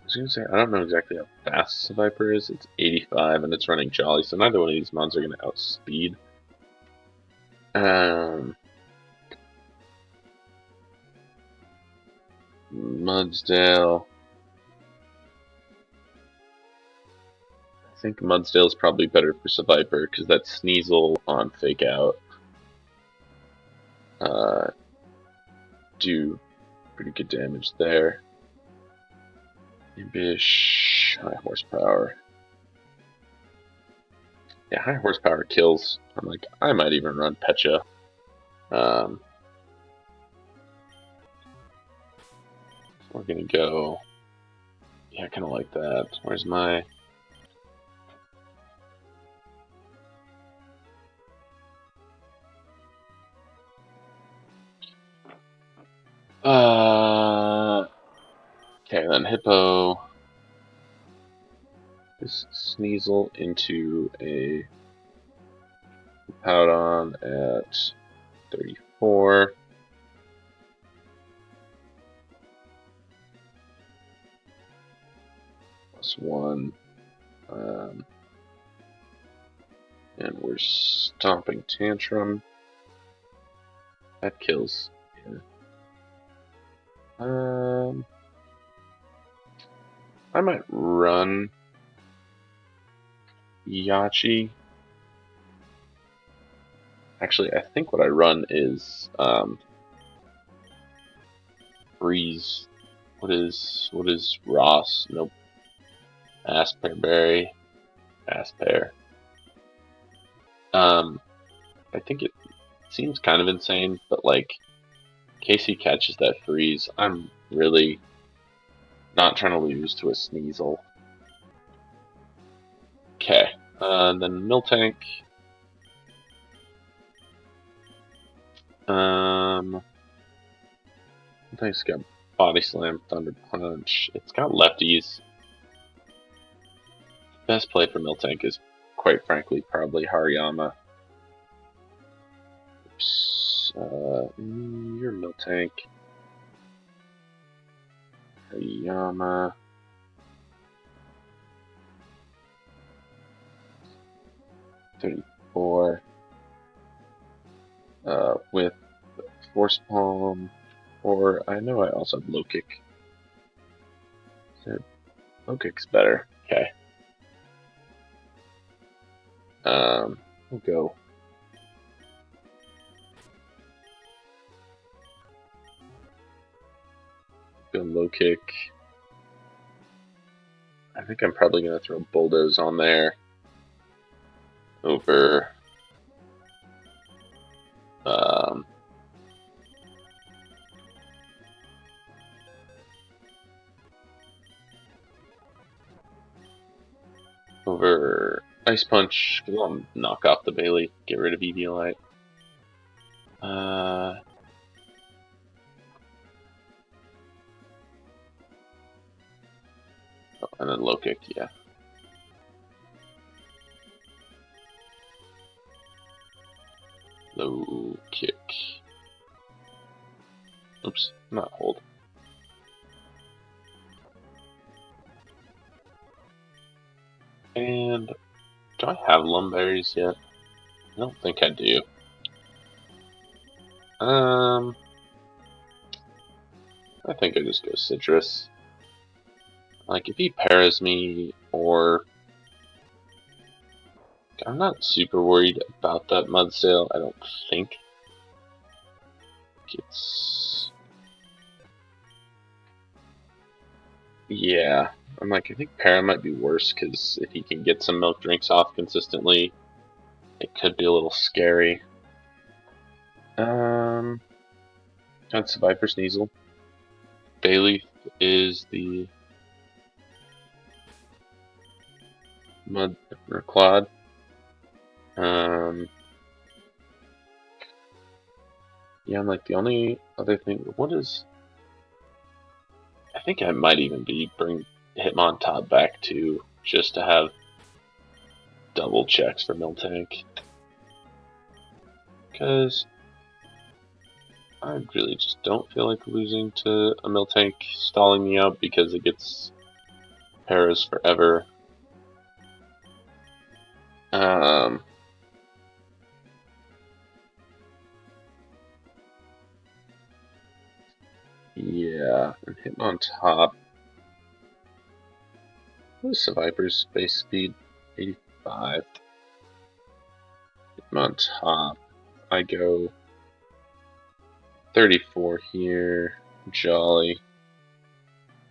was gonna say, I don't know exactly how fast Viper is. It's 85 and it's running Jolly, so neither one of these mons are gonna outspeed. Mudsdale. I think Mudsdale is probably better for Viper because that Sneasel on Fake Out do pretty good damage there. Imbish, high horsepower. Yeah, high horsepower kills. I'm like, I might even run Pecha. We're gonna go. Yeah, I kind of like that. Where's my? Okay, then Hippo. This Sneasel into a Powdon at 34. +1. And we're Stomping Tantrum. That kills. Yeah. I might run Yachi. Actually, I think what I run is Breeze. What is Ross? Nope. Asperberry. Asper. I think it seems kind of insane, but like, in case he catches that freeze, I'm really Not trying to lose to a Sneasel. Okay, then Miltank. Miltank's got Body Slam, Thunder Punch. It's got lefties. Best play for Miltank is, quite frankly, probably Hariyama. Oops. You're Miltank. Hariyama. $34. With Force Palm. Or I know I also have Low Kick. Low Kick's better. Okay. We'll go. Go Low Kick. I think I'm probably going to throw Bulldoze on there over Ice Punch, because I'll knock off the Bailey, get rid of Eviolite. And then Low Kick, yeah. Low Kick. Oops, not hold. And do I have Lumberries yet? I don't think I do. I think I just go Citrus. Like, if he pairs me, or... I'm not super worried about that Mudsail, I don't think. It's... Yeah. I'm like, I think Para might be worse, because if he can get some milk drinks off consistently, it could be a little scary. That's Viper Sneasel. Bayleaf is the Mud or Clod. Yeah, I'm like the only other thing. What is? I think I might even bring Hitmontop back too, just to have double checks for Miltank, because I really just don't feel like losing to a Miltank stalling me out because it gets Paras forever. Yeah, and Hitmontop. What is the Viper's base speed? 85. Hitmontop. I go 34 here. Jolly.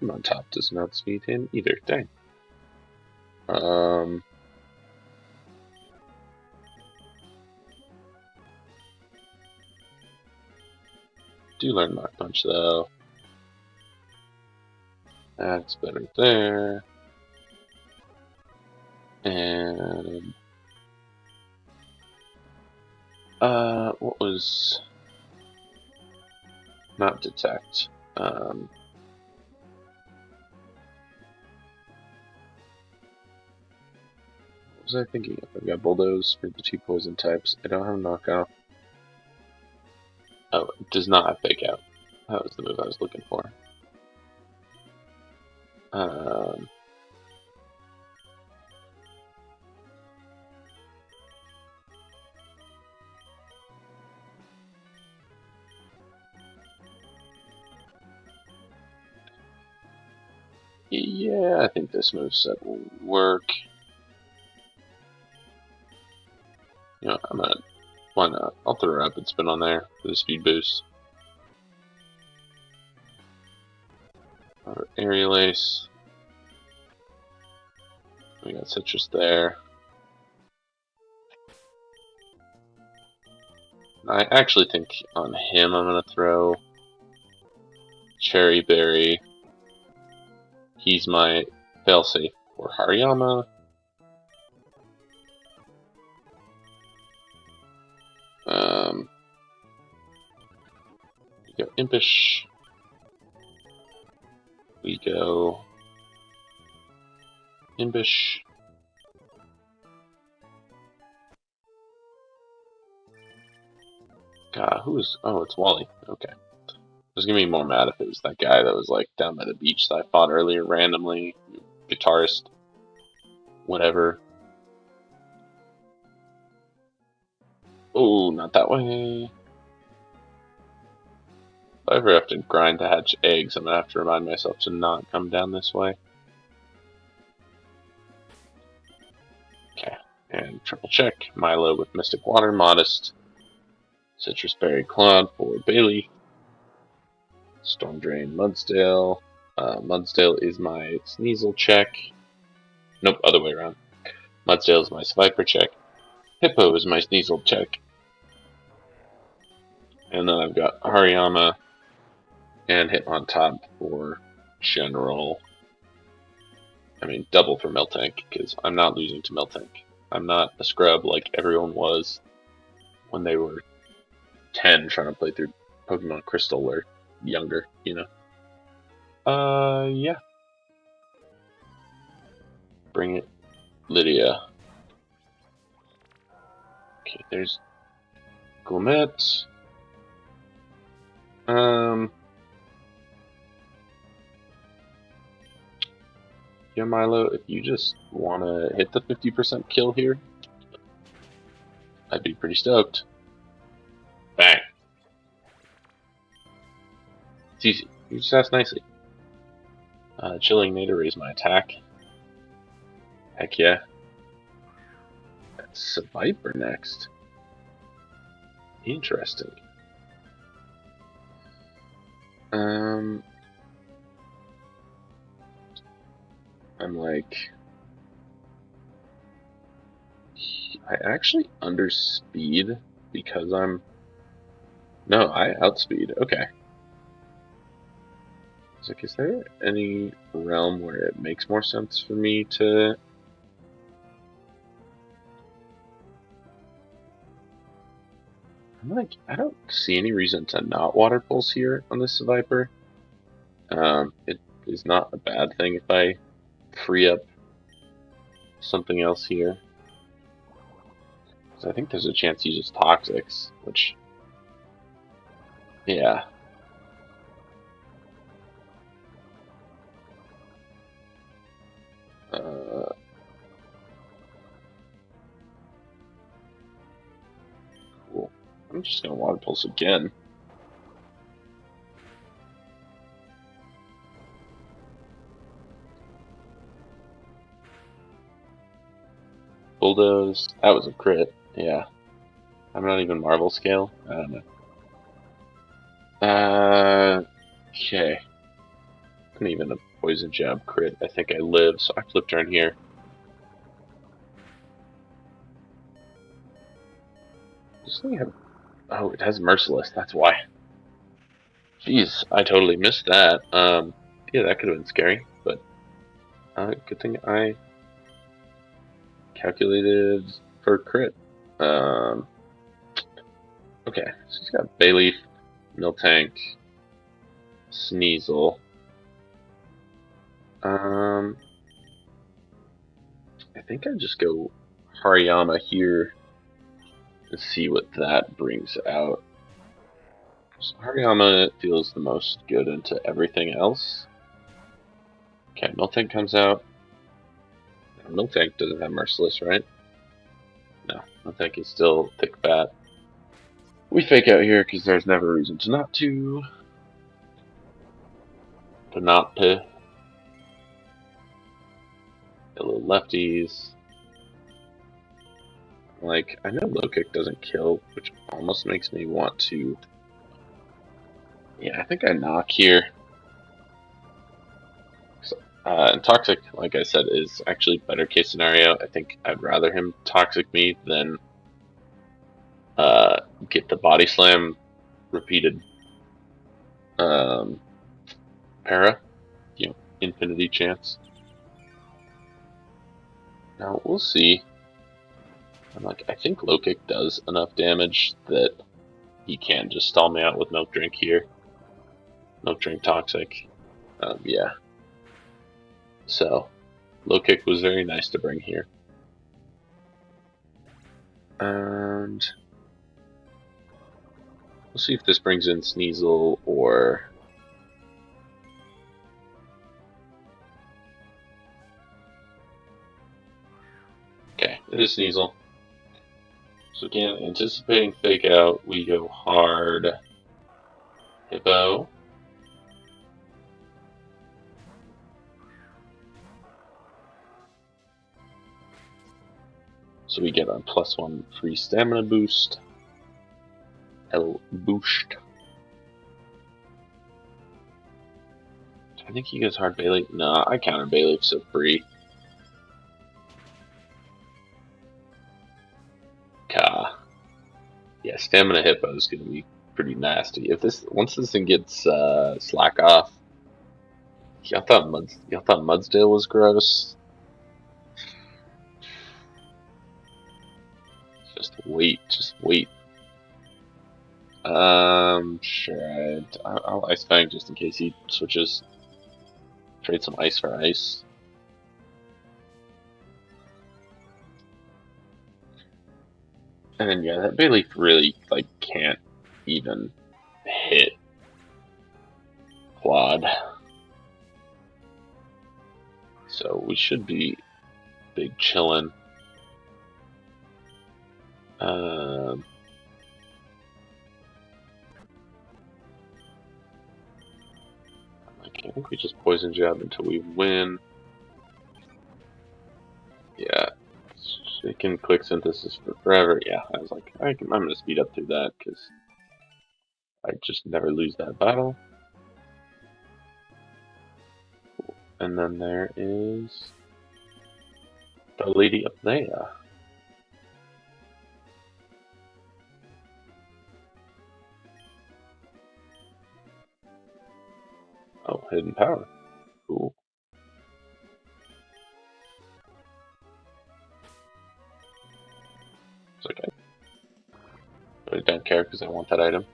Hitmontop does not speed him either. Dang. Do learn Mach Punch though. That's better there. And what was not detect? What was I thinking of? I've got Bulldoze for the 2 poison types. I don't have knockoff. Oh, it does not have Fake Out. That was the move I was looking for. Yeah, I think this moveset will work. You know, why not? I'll throw a Rapid Spin on there for the speed boost. Aerial Ace. We got Citrus there. I actually think on him I'm going to throw Cherry Berry. He's my failsafe for Hariyama. We go Impish. We go Impish. God, who is? Oh, it's Wally. Okay. I was gonna be more mad if it was that guy that was like down by the beach that I fought earlier randomly. Guitarist. Whatever. Oh, not that way. If I ever have to grind to hatch eggs, I'm gonna have to remind myself to not come down this way. Okay, and triple check. Milo with Mystic Water, Modest. Citrus Berry Clod for Bailey. Storm Drain Mudsdale. Mudsdale is my Sneasel check. Nope, other way around. Mudsdale is my Sviper check. Hippo is my Sneasel check. And then I've got Hariyama and Hitmontop for general. I mean, double for Miltank, because I'm not losing to Miltank. I'm not a scrub like everyone was when they were 10 trying to play through Pokemon Crystal or younger, you know. Yeah. Bring it. Lydia. Okay, there's Glumet. Yeah, Milo, if you just want to hit the 50% kill here, I'd be pretty stoked. Bang. It's easy. You just asked nicely. Chilling me to raise my attack. Heck yeah. That's a Viper next. Interesting. I'm like, I actually underspeed because I'm, no, I outspeed, okay. It's like, is there any realm where it makes more sense for me to, I'm like, I don't see any reason to not water pulse here on this Viper. It is not a bad thing if I free up something else here. Because I think there's a chance he just Toxics, which, yeah. Cool. I'm just gonna water pulse again. Bulldoze. That was a crit. Yeah. I'm not even Marvel scale. I don't know. Okay. Not even a poison jab crit. I think I live, so I flip turn here. Does it have? Oh, it has Merciless. That's why. Jeez, I totally missed that. Yeah, that could have been scary, but good thing I calculated for crit. Okay, so he's got Bayleaf, Miltank, Sneasel. I think I just go Hariyama here and see what that brings out. So Hariyama feels the most good into everything else. Okay, Miltank comes out. Miltank doesn't have Merciless, right? No, Miltank is still thick fat. We fake out here because there's never a reason to not to. To not to. A little lefties. Like, I know low kick doesn't kill, which almost makes me want to. Yeah, I think I knock here. And Toxic, like I said, is actually better case scenario. I think I'd rather him Toxic me than get the body slam repeated para. You know, infinity chance. Now we'll see. I think low kick does enough damage that he can just stall me out with milk drink here. Milk drink toxic. Yeah. So, low kick was very nice to bring here. And we'll see if this brings in Sneasel or... Okay, it is Sneasel. So again, anticipating fake out, we go hard Hippo. So we get our +1 free stamina boost. El boost. I think he goes hard Bayleaf. Nah, I counter Bayleaf so free. Ka. Yeah, stamina Hippo is gonna be pretty nasty. If this once this thing gets slack off, y'all thought Mudsdale was gross. Just wait. Sure. I'll Ice Fang just in case he switches. Trade some ice for ice. And then yeah, that Bayleaf really can't even hit Claude. So we should be big chillin'. I think we just poison jab until we win. Yeah, it can click synthesis for forever. Yeah, I was like, I'm gonna speed up through that because I just never lose that battle. And then there is the lady up there. Oh, hidden power. Cool. It's okay. But I don't care because I want that item.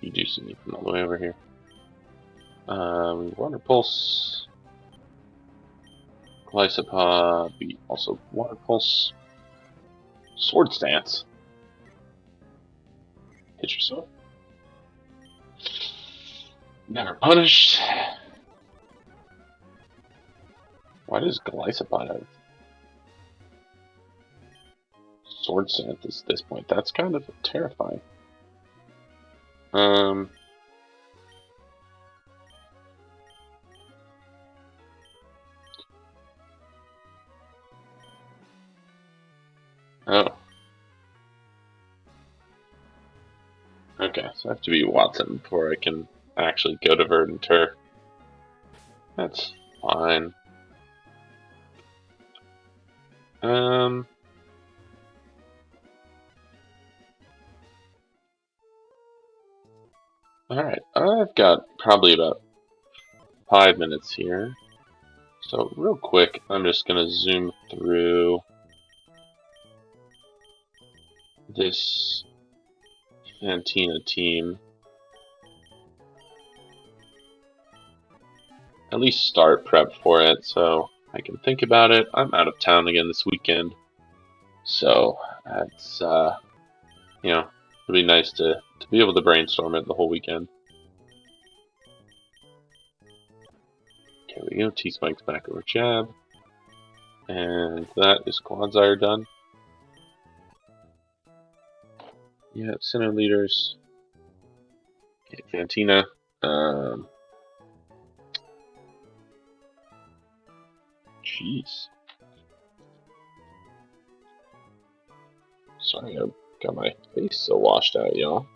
You do see me from all the way over here. Water Pulse. Glycopod, be also Water Pulse. Sword Stance. Hit yourself. Never punished. Why does Glycopod have Sword Stance at this point? That's kind of terrifying. Oh. Okay, so I have to be Watson before I can actually go to Verdant Turf. That's fine. Alright, I've got probably about 5 minutes here. So real quick, I'm just gonna zoom through this Fantina team. At least start prep for it so I can think about it. I'm out of town again this weekend. So that's you know, it'll be nice to be able to brainstorm it the whole weekend. Okay, we go. T-Spike's back over jab. And that is Quadsire done. Yeah, center leaders. Okay, Fantina. Jeez. Sorry, I got my face so washed out, y'all.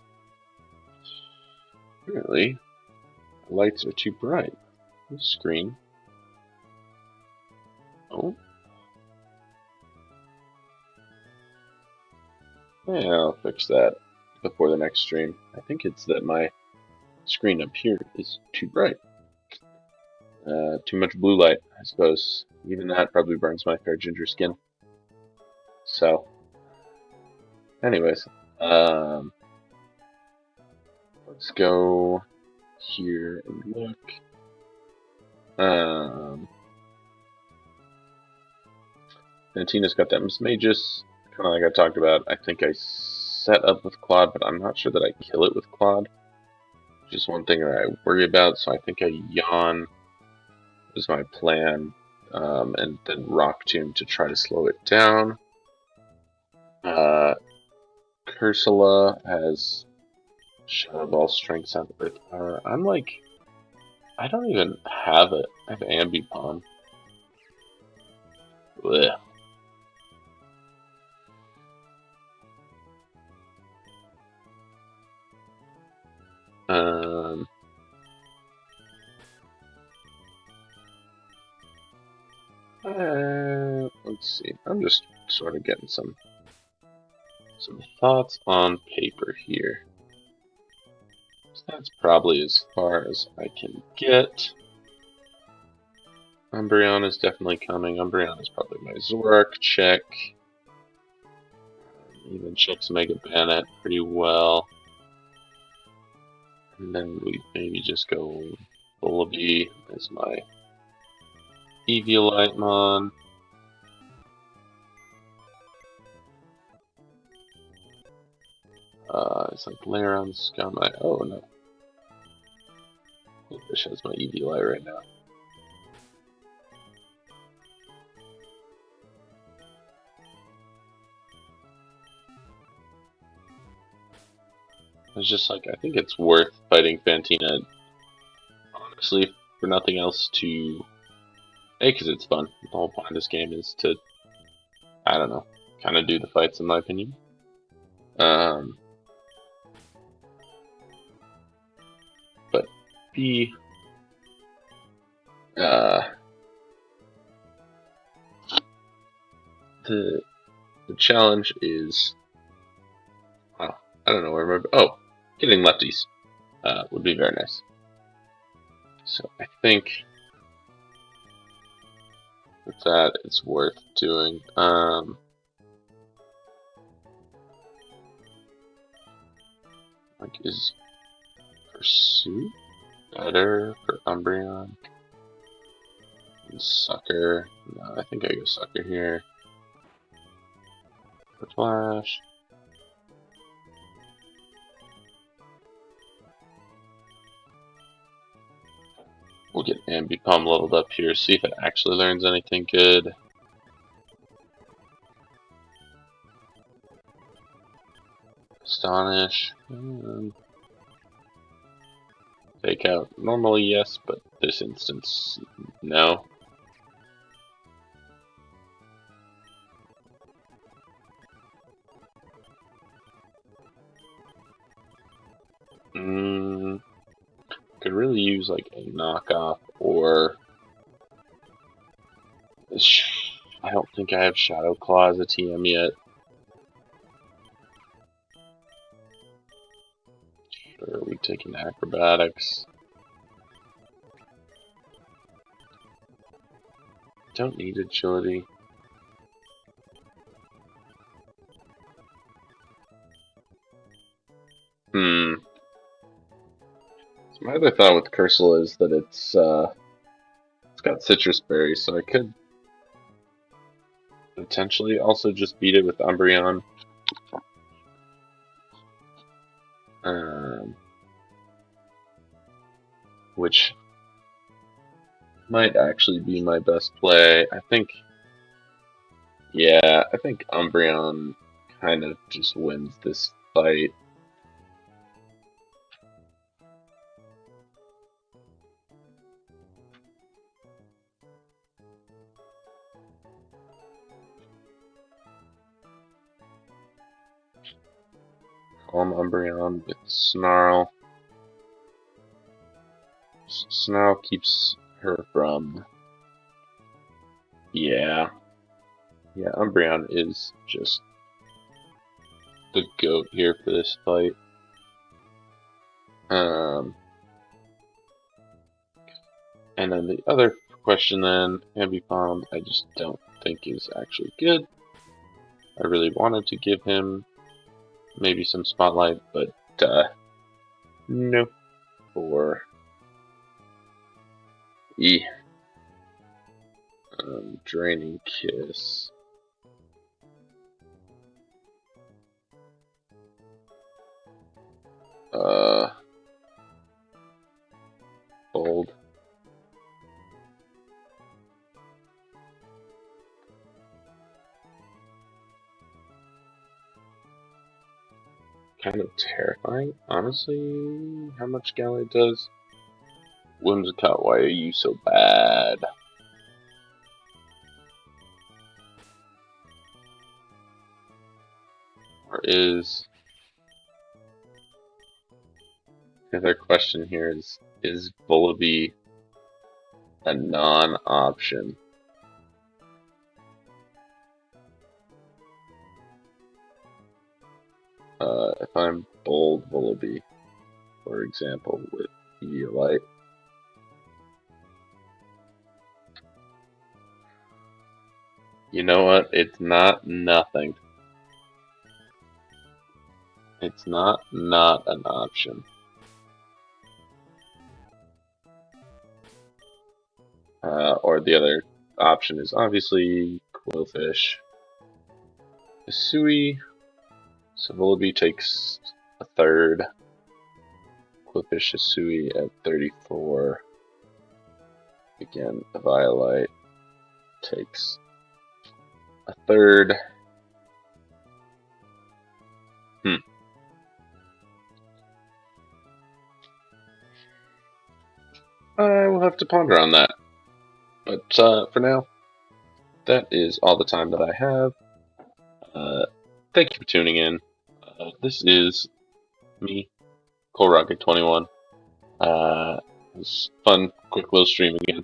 Apparently, the lights are too bright. The screen. Oh. Yeah, I'll fix that before the next stream. I think it's that my screen up here is too bright. Too much blue light, I suppose. Even that probably burns my fair ginger skin. So, anyways, let's go here and look. Fantina's got that Miss Magus, kind of like I talked about. I think I set up with Claude, but I'm not sure that I kill it with Claude. Just one thing that I worry about, so I think I yawn is my plan, and then Rock Tomb to try to slow it down. Cursula has Shadow Ball, Strength, Sound, Earth Power. I'm like, I don't even have it. I have Ambipom. Blech. Let's see. I'm just sort of getting some thoughts on paper here. So that's probably as far as I can get. Umbreon is definitely coming. Umbreon is probably my Zoroark. Check. Even checks Mega Banette pretty well. And then we maybe just go Bullaby as my Evioliteman. It's like Lairon, Skyline. Oh no. Fish has my Eviolite right now. It's just like, I think it's worth fighting Fantina, honestly, for nothing else to... A, because it's fun. The whole point of this game is to, I don't know, kind of do the fights, in my opinion. But B... the challenge is... Wow, I don't know where my... Oh! Getting lefties would be very nice. So I think with that it's worth doing. Like, is Pursuit better for Umbreon? And Sucker? No, I think I go Sucker here. For Flash. We'll get Ambipom leveled up here, see if it actually learns anything good. Astonish. Take out. Normally, yes, but this instance, no. Could really use like a knockoff, or I don't think I have Shadow Claw as a TM yet. Or are we taking acrobatics? Don't need agility. So my other thought with Cursula is that it's got citrus berries, so I could potentially also just beat it with Umbreon. Which might actually be my best play. I think, yeah, I think Umbreon kind of just wins this fight. Calm Umbreon with Snarl. course, Snarl keeps her from... Yeah, Umbreon is just the GOAT here for this fight. And then the other question then, Ambipom, I just don't think is actually good. I really wanted to give him maybe some spotlight, but no. For E. Draining Kiss. Bold. Kind of terrifying, honestly, how much Gallade does. Whimsicott, why are you so bad? Or is... The other question here is Vullaby a non-option? If I'm bold Vullaby, for example, with Eviolite, you know what? It's not nothing. It's not an option. Or the other option is obviously Quillfish. Hisui. So Vullaby takes a third. Quillfish Hisui at 34. Again, Eviolite takes a third. I will have to ponder on that. But for now, that is all the time that I have. Thank you for tuning in. This is me, ColeRocket21. It was fun, quick little stream again